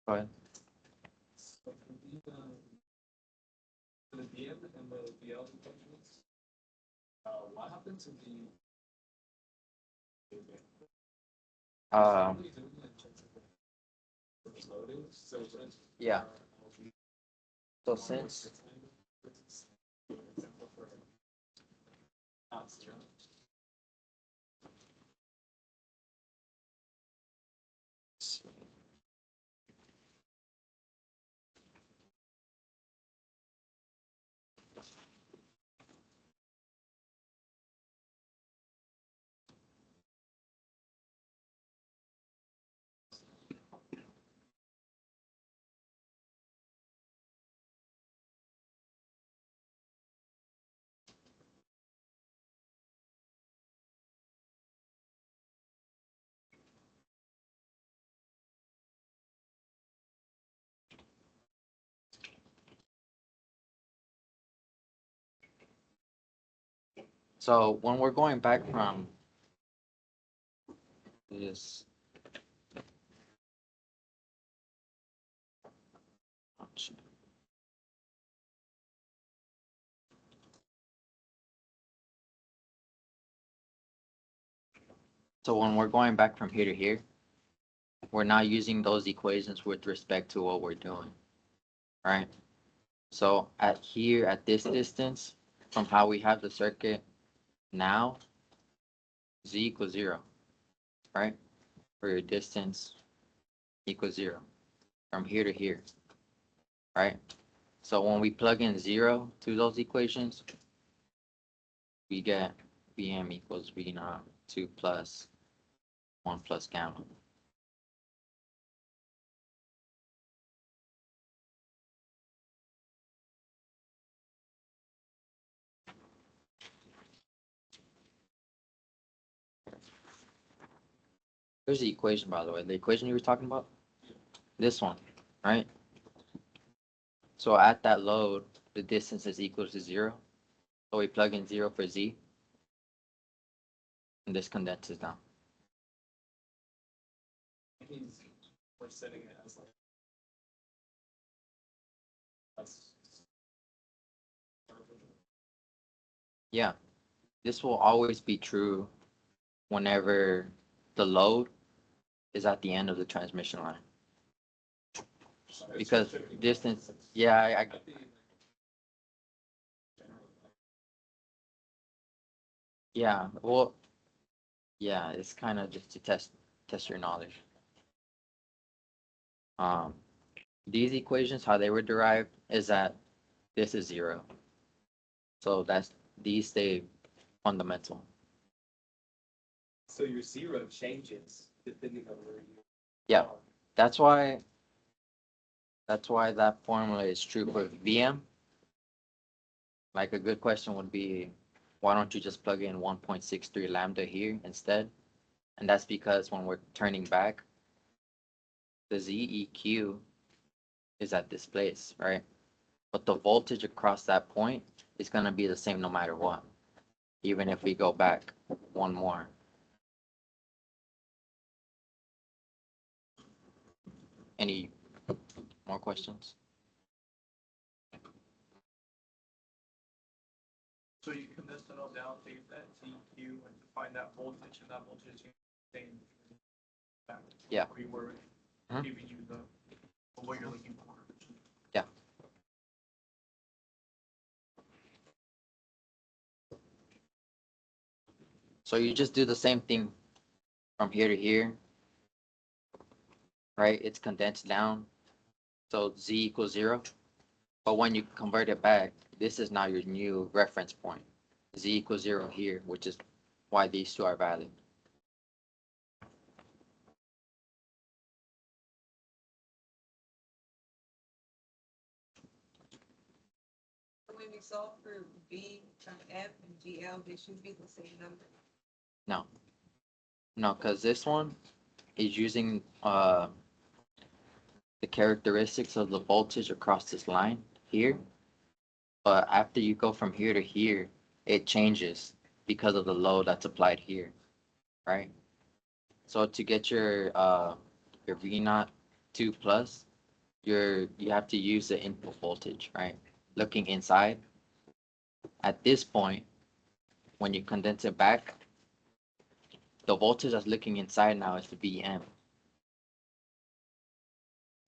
Go ahead. So for the DM and the BL equations, what happened to the? Um, What are you doing in terms of the loadings? Yeah. So since, so when we're going back from this, so when we're going back from here to here, we're not using those equations with respect to what we're doing, right? So at here, at this distance, from how we have the circuit now, z equals 0, right? For your distance equals 0 from here to here, right? So when we plug in 0 to those equations, we get Vm equals V naught 2 plus 1 plus gamma. Here's the equation, by the way. The equation you were talking about? This one, right? So at that load, the distance is equal to 0. So we plug in 0 for z, and this condenses down. We're setting it as like. Yeah, this will always be true whenever the load is at the end of the transmission line. Because distance, yeah, yeah, well, yeah, it's kind of just to test your knowledge. Um, these equations, how they were derived, is that this is 0. So these stay fundamental. So your 0 changes depending on where you. Yeah, that's why that formula is true for Vm. Like a good question would be, why don't you just plug in 1.63 lambda here instead? And that's because when we're turning back, the ZEQ is at this place, right? But the voltage across that point is going to be the same no matter what, even if we go back one more. Any more questions? So you condense it all down, take that ZQ and find that voltage, and that voltage is same. Yeah. Where you were Mhm. giving you the, what you're looking for. Yeah. So you just do the same thing from here to here, right? It's condensed down. So Z equals 0. But when you convert it back, this is now your new reference point. Z equals 0 here, which is why these two are valid. When we solve for B, F, and GL, they should be the same number. No, because this one is using the characteristics of the voltage across this line here. But after you go from here to here, it changes because of the load that's applied here, right? So to get your V naught 2 plus, you have to use the input voltage, right? Looking inside. At this point, when you condense it back, the voltage that's looking inside now is the Vm.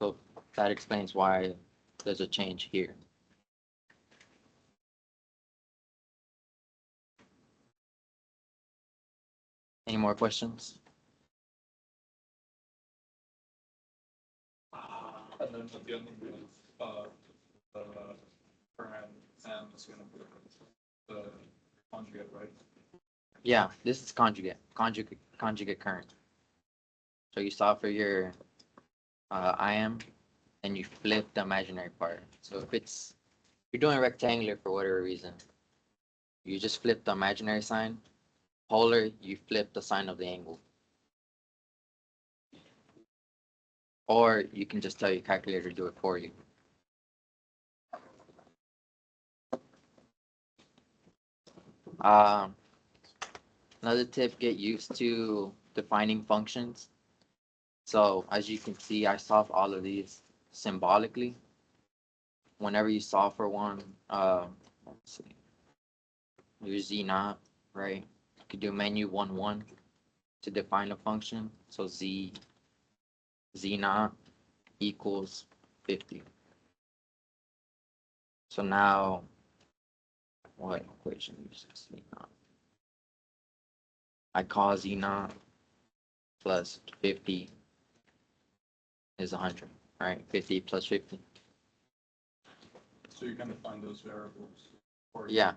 So that explains why there's a change here. Any more questions? And then at the end of the current M is gonna be the conjugate, right? Yeah, this is conjugate current. So you solve for your IM, and you flip the imaginary part. So if you're doing rectangular for whatever reason, you just flip the imaginary sign. Polar, you flip the sign of the angle. Or you can just tell your calculator to do it for you. Um, Another tip, get used to defining functions. So as you can see, I solve all of these symbolically. Whenever you solve for one, let's see, use Z naught, right? You could do menu 1 1 to define a function. So Z naught equals 50. So now, what equation uses Z naught? I call Z naught plus 50 is 100, right? 50 plus 50. So you're gonna find those variables. For you. Yeah.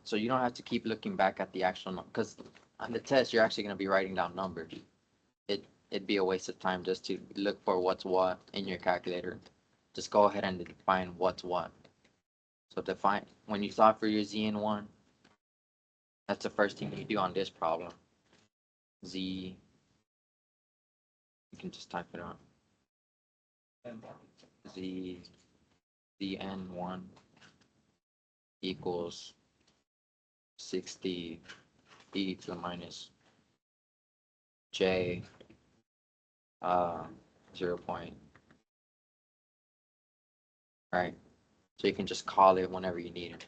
So you don't have to keep looking back at the actual number, because on the test, you're actually gonna be writing down numbers. It'd be a waste of time just to look for what's what in your calculator. Just go ahead and define what's what. So define, when you solve for your ZN1, that's the first thing you do on this problem. Z, you can just type it out. Z, ZN1 equals 60 e to the minus j 0 point. Right. So you can just call it whenever you need it,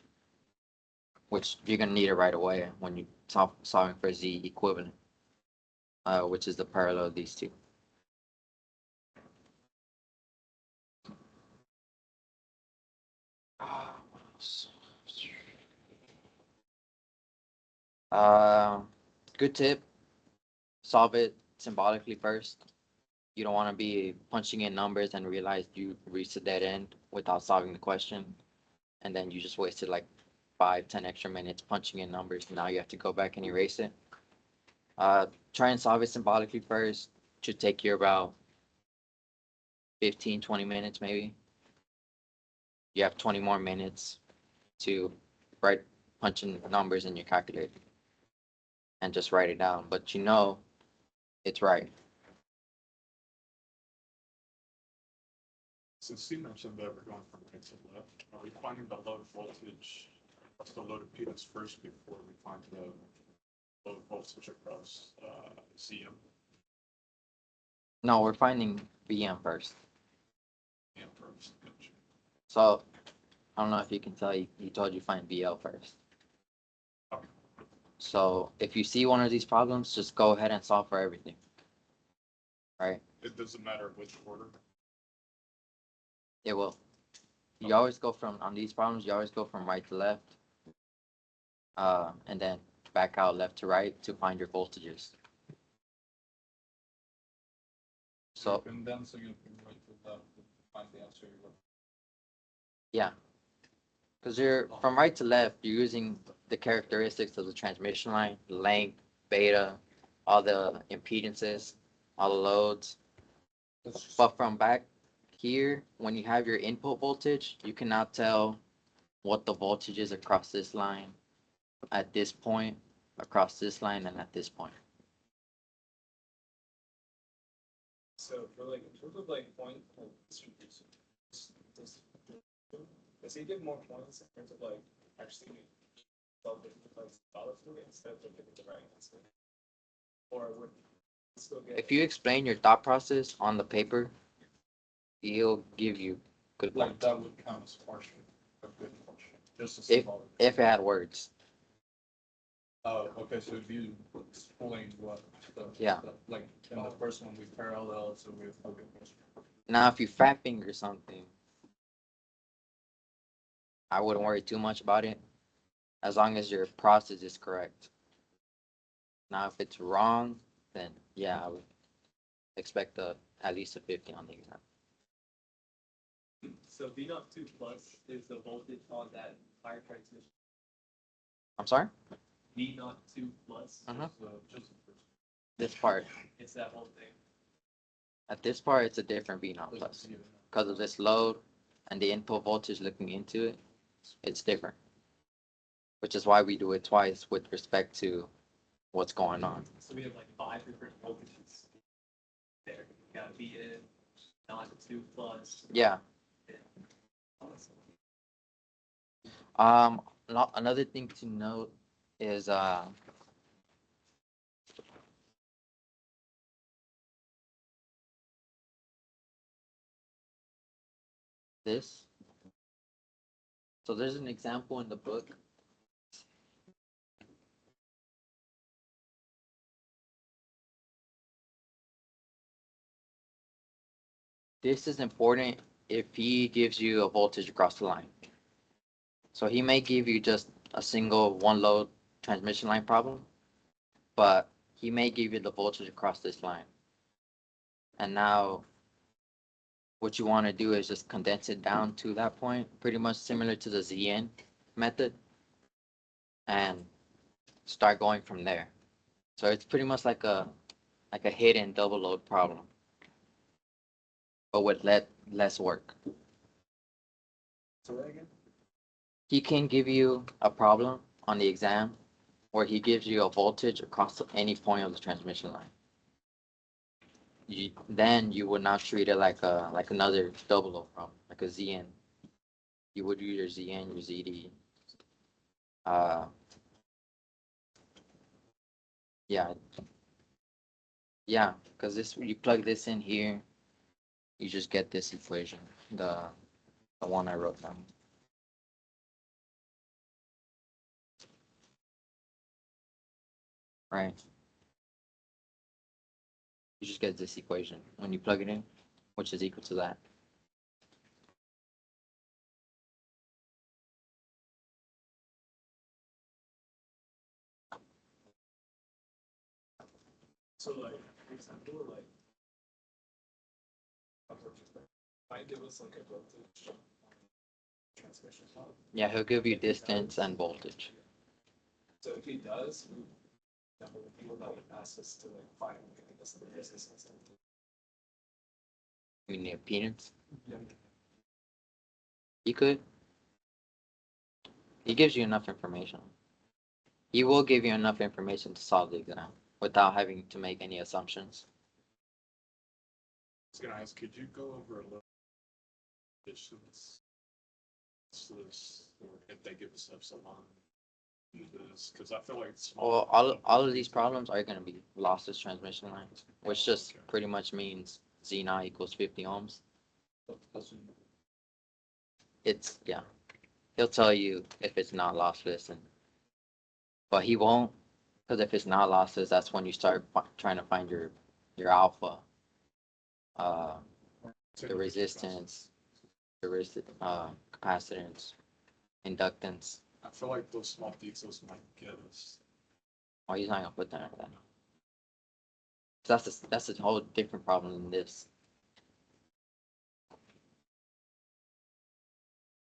which you're gonna need it right away when you solving for z equivalent, which is the parallel of these two. Uh, Good tip. Solve it symbolically first. You don't want to be punching in numbers and realize you reached a dead end without solving the question, and then you just wasted like 5-10 extra minutes punching in numbers. Now you have to go back and erase it. Try and solve it symbolically first. Should take you about 15-20 minutes maybe. You have 20 more minutes to write punch in numbers in your calculator and just write it down, but you know it's right. Since you mentioned that we're going from right to left, are we finding the load voltage, what's the load impedance first before we find the load voltage across CM? No, we're finding VM first. CM first. Gotcha. So I don't know if you can tell, he told you find VL first. Okay. So if you see one of these problems, just go ahead and solve for everything. Right? It doesn't matter which order. It will. You always go from, on these problems, you always go from right to left. And then back out left to right to find your voltages. So And then so you can right to left to find the answer you're looking yeah, because you're from right to left, you're using the characteristics of the transmission line, length, beta, all the impedances, all the loads. But from back here, when you have your input voltage, you cannot tell what the voltage is across this line, at this point, across this line, and at this point. So for like, in terms of like point distribution, does he give more points in terms of like actually solve different points symbolically instead of giving the right answer? Or would he still get? If you explain your thought process on the paper, he'll give you good like points. that would count as partial, a good portion, just a If symbolic. if it had words. Oh, okay, so if you explain what the. Yeah. Like, in the first one, we parallel, so we, okay. Now, if you fat finger something, I wouldn't worry too much about it, as long as your process is correct. Now, if it's wrong, then yeah, I would expect at least a 50 on the exam. So V naught two plus is the voltage on that fire transmission. I'm sorry? V naught two plus. Just This part. It's that whole thing. At this part, it's a different V naught plus. Because of this load and the input voltage looking into it, it's different. Which is why we do it twice with respect to what's going on. So we have like 5 different voltages there. You got V in, not two plus. Yeah. Awesome. Another thing to note is this. So there's an example in the book. This is important if he gives you a voltage across the line. So he may give you just a single one load transmission line problem, but he may give you the voltage across this line. And now what you want to do is just condense it down to that point, pretty much similar to the ZN method, and start going from there. So it's pretty much like a hidden double load problem, but with less work. So that again? He can give you a problem on the exam where he gives you a voltage across any point of the transmission line. Then you would not treat it like another double load problem, like a ZN. You would do your ZN, your ZD. Yeah, yeah, because this you plug this in here, you just get this equation, the one I wrote down. Right. You just get this equation when you plug it in, which is equal to that. So like, for example, like, might give us like a voltage transmission line. Yeah, he'll give you distance and voltage. So if he does, he will not ask us to like find this resistance. You mean the impedance? Yeah. He could. He gives you enough information. He will give you enough information to solve the exam without having to make any assumptions. I was gonna ask, could you go over a little distance? Or if they give us epsilon, this, because I feel like Well, all of these problems are going to be lossless transmission lines, which just Okay. pretty much means Z naught equals 50 ohms. It's, yeah. He'll tell you if it's not lossless, but he won't, because if it's not lossless, that's when you start trying to find your alpha, the resistance, capacitance, inductance. I feel like those small details might get us. Oh, he's not gonna put that in that. That's a whole different problem than this.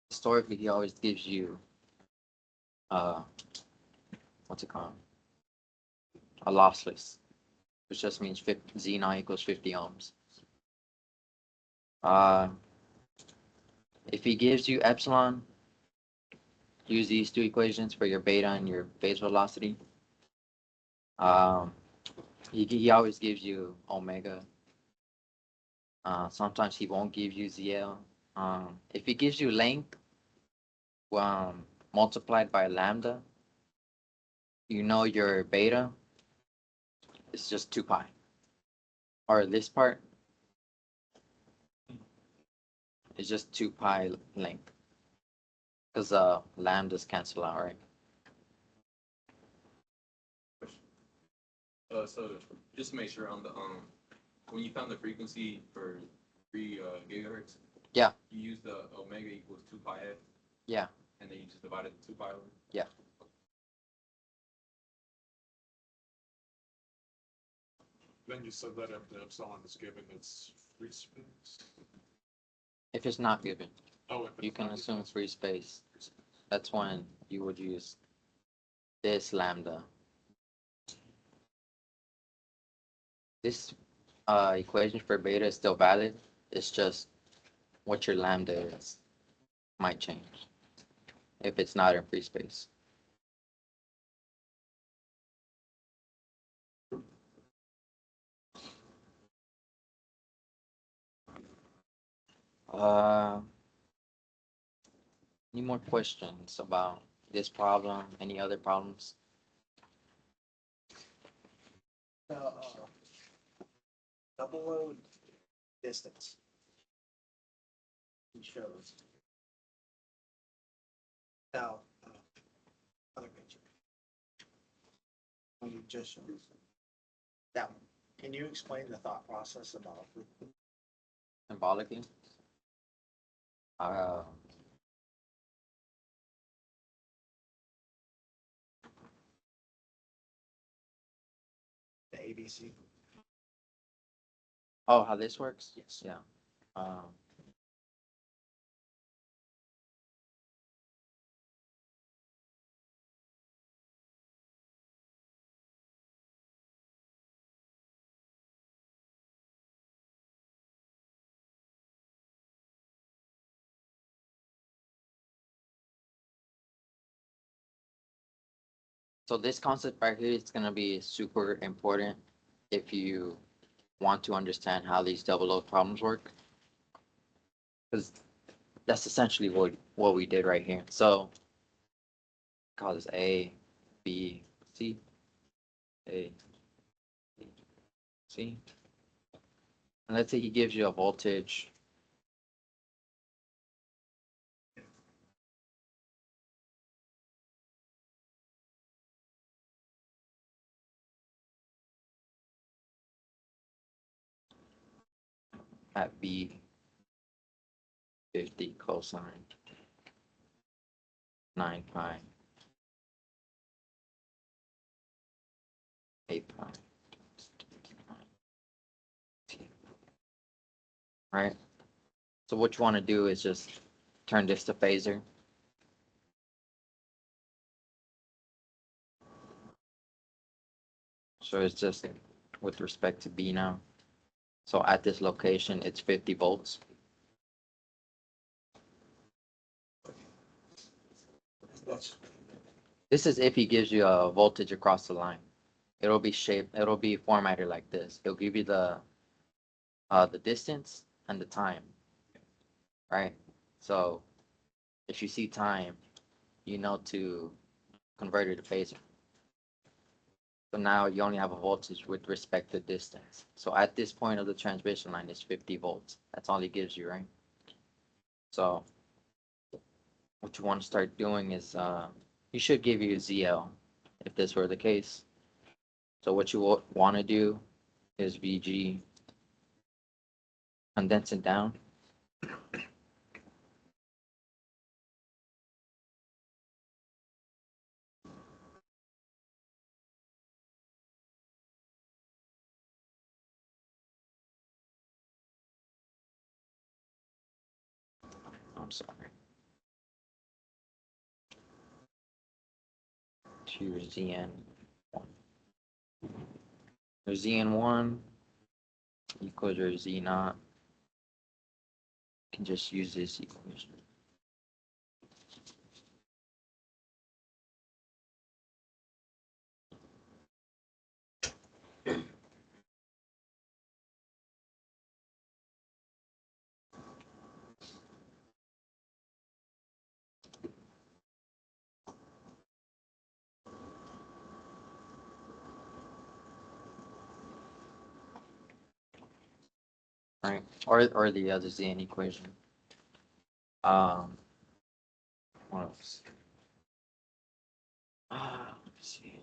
Historically, he always gives you, what's it called? A lossless, which just means Z naught equals 50 ohms. If he gives you epsilon, use these two equations for your beta and your phase velocity. He always gives you omega. Sometimes he won't give you ZL. If he gives you length, multiplied by lambda, you know your beta is just 2 pi. Or this part is just 2 pi length. Because lambdas cancel out, right? So just to make sure on the, when you found the frequency for 3 gigahertz. Yeah. You use the omega equals 2 pi f. Yeah. And then you just divide it 2 pi over. Yeah. Then you said that if the epsilon is given, it's free space. If it's not given, Oh, if you it's can not assume given, free space. free space. That's when you would use this lambda. This equation for beta is still valid. It's just what your lambda is might change if it's not in free space. Uh, any more questions about this problem? Any other problems? Double load distance. He shows. Now, other picture. When you just showed that one. Can you explain the thought process about Symbolically? Uh, the ABC? oh, how this works? Yes. Yeah. Um, So this concept right here is gonna be super important if you want to understand how these double load problems work. Because that's essentially what we did right here. So call this A, B, C, A, B, C. And let's say he gives you a voltage at B 50 cosine 9 pi 8 pi. Right? So what you want to do is just turn this to phasor. So it's just with respect to B now. So at this location, it's 50 volts. This is if he gives you a voltage across the line. It'll be formatted like this. He'll give you the distance and the time, right? So if you see time, you know to convert it to phasor. So now you only have a voltage with respect to distance. So at this point of the transmission line, it's 50 volts. That's all he gives you, right? So what you want to start doing is, you should give you ZL if this were the case. So what you want to do is VG, condense it down. I'm sorry. To ZN1. Your ZN1 equals your Z naught. You can just use this equation. Right, or the other ZN equation. What else? Let's see.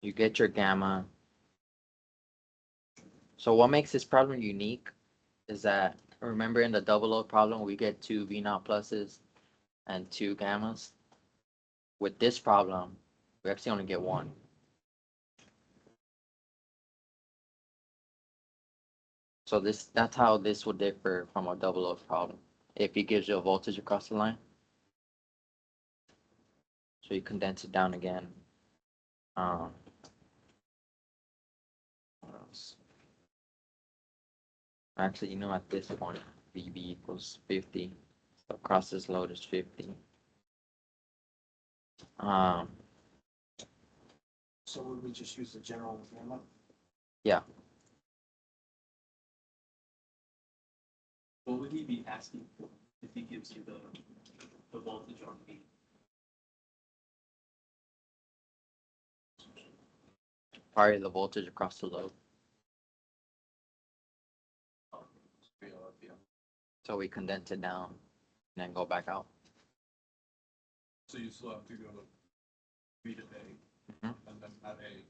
You get your gamma. So what makes this problem unique is that, remember in the double load problem, we get two V naught pluses and two gammas. With this problem, we actually only get one. So that's how this would differ from a double load problem. If he gives you a voltage across the line. So you condense it down again. What else? Actually, at this point, VB equals 50. So across this load is 50. So would we just use the general gamma? Yeah. What would he be asking for if he gives you the voltage on B? Probably the voltage across the load. So we condense it down and then go back out. So you still have to go B to A, Mhm. and then at A.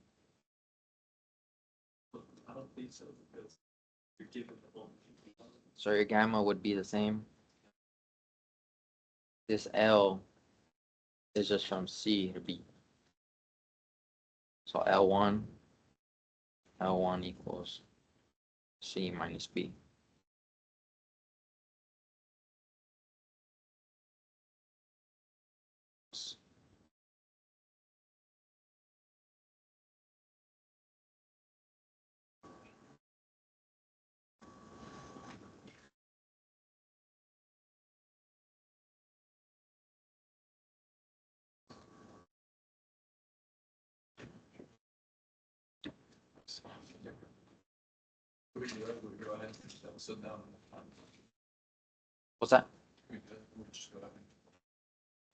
I don't think so, because you're given the voltage. So your gamma would be the same. This L is just from C to B. So L1 equals C minus B. We can go ahead and finish that, sit down. What's that? We'll just go ahead and.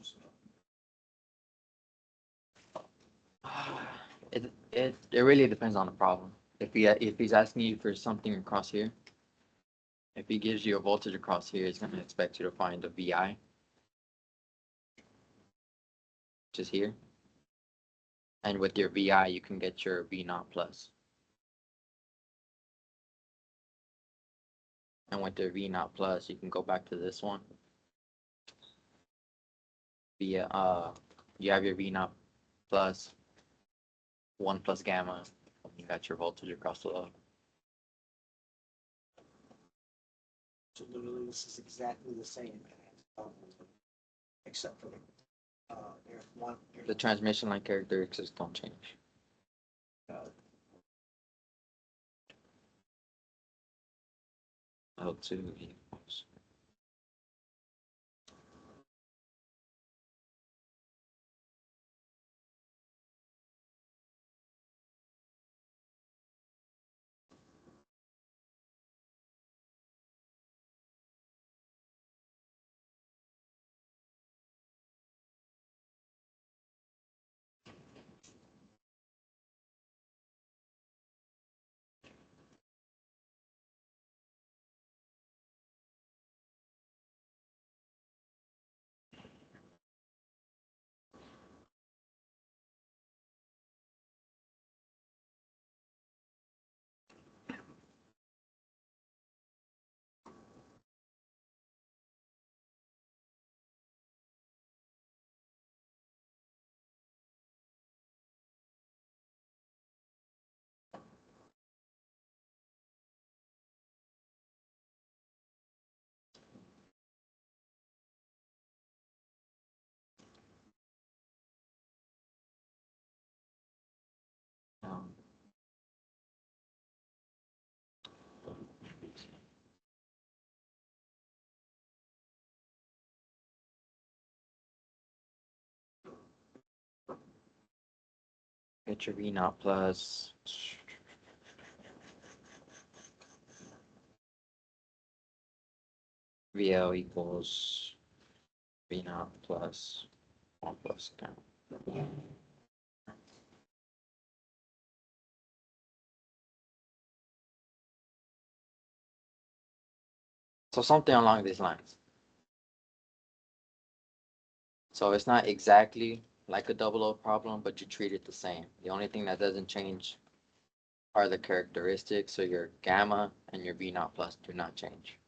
Sit down. It really depends on the problem. If he's asking you for something across here, if he gives you a voltage across here, he's gonna expect you to find a VI, which is here. And with your VI, you can get your V naught plus. And with your V naught plus, you can go back to this one. You have your V naught plus 1 plus gamma. You got your voltage across the load. So literally, this is exactly the same, except for there's one. The transmission line characteristics don't change. L2 equals. Get your V naught plus. VL equals V naught plus 1 plus gamma. So something along these lines. So it's not exactly like a double O problem, but you treat it the same. The only thing that doesn't change are the characteristics, so your gamma and your V naught plus do not change.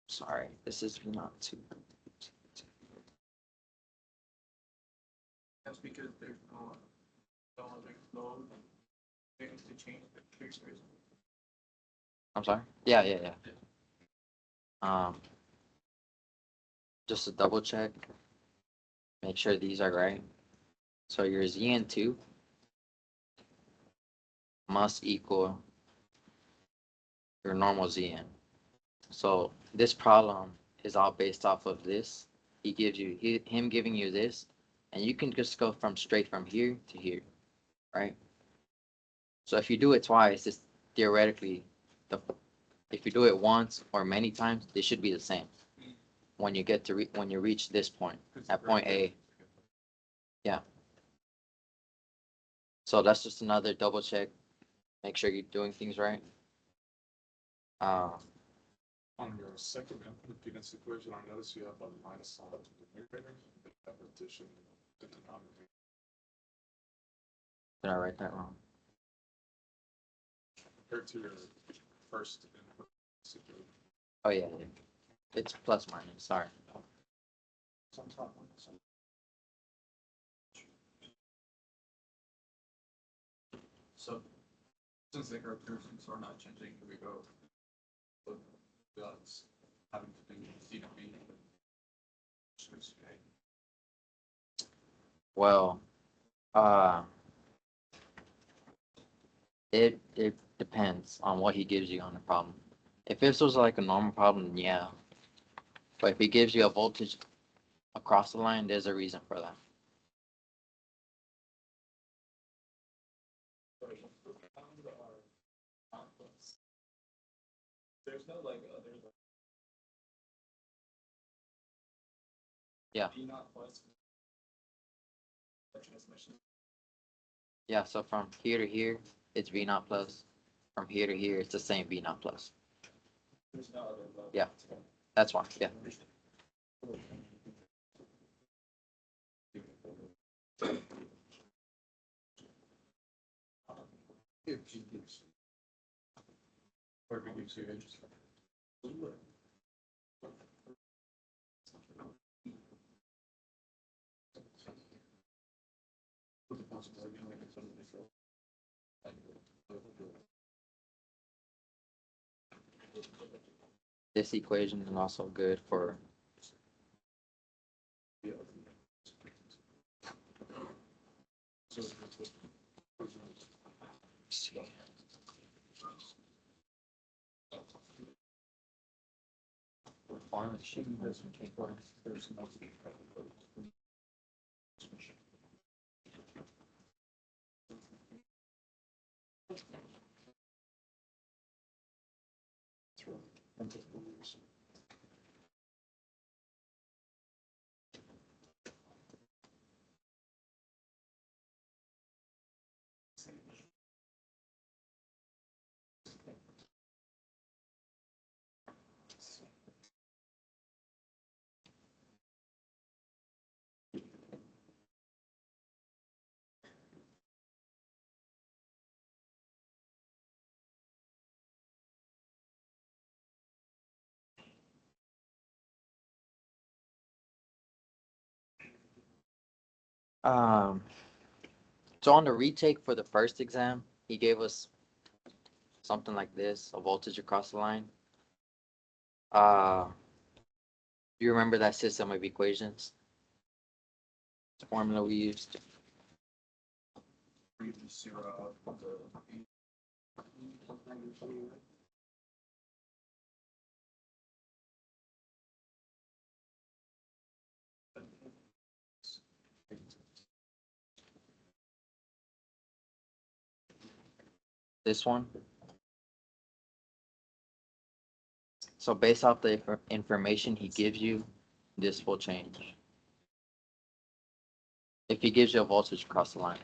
Sorry, this is V naught 2. That's because there's no like load things to change the characteristics. I'm sorry? Yeah. Just to double check, make sure these are right. So your Zn2 must equal your normal Zn. So this problem is all based off of this. He gives you him giving you this, and you can just go from straight from here to here, right? So if you do it twice, it's theoretically if you do it once or many times, they should be the same. When you get to when you reach this point at point A, yeah. So that's just another double check. Make sure you're doing things right. On your second impedance equation, I notice you have a minus sign in the numerator, but you have addition in the denominator. Did I write that wrong? Compared to your first impedance equation. Oh yeah. It's plus minus. Sorry. It's on top one. So, since the characteristics are not changing, here we go. But that's having to do with C to B. Well, it depends on what he gives you on the problem. If this was like a normal problem, yeah. But if he gives you a voltage across the line, there's a reason for that. There's no like other. Yeah. V naught plus. Transmission. Yeah, so from here to here, it's V naught plus. From here to here, it's the same V naught plus. There's no other. Yeah, that's why. Yeah. Or we use your interest. This equation is also good for. So on the retake for the first exam, he gave us something like this, a voltage across the line. Do you remember that system of equations? The formula we used? Read the zero out of the This one? So based off the information he gives you, this will change. If he gives you a voltage across the line.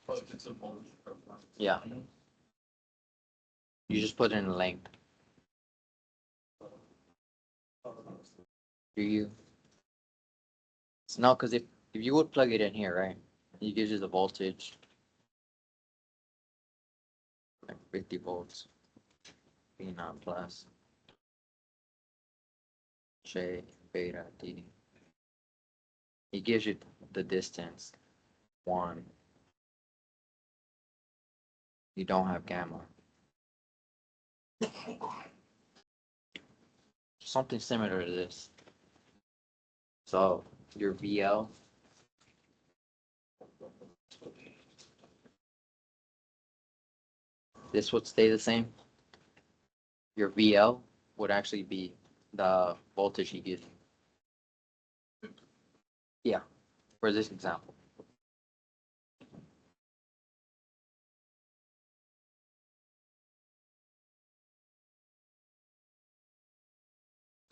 but it's a voltage profile. Yeah. You just put it in length. Do you? No, because if you would plug it in here, right? It gives you the voltage. Like 50 volts. B naught plus. J beta D. It gives you the distance. 1. You don't have gamma. Something similar to this. So your VL. This would stay the same. Your VL would actually be the voltage he gives you. Yeah, for this example.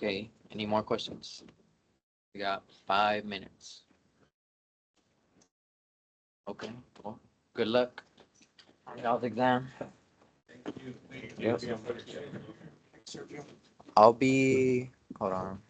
Okay, any more questions? We got 5 minutes. Okay, well, good luck on y'all's exam. Yep. I'll be, hold on.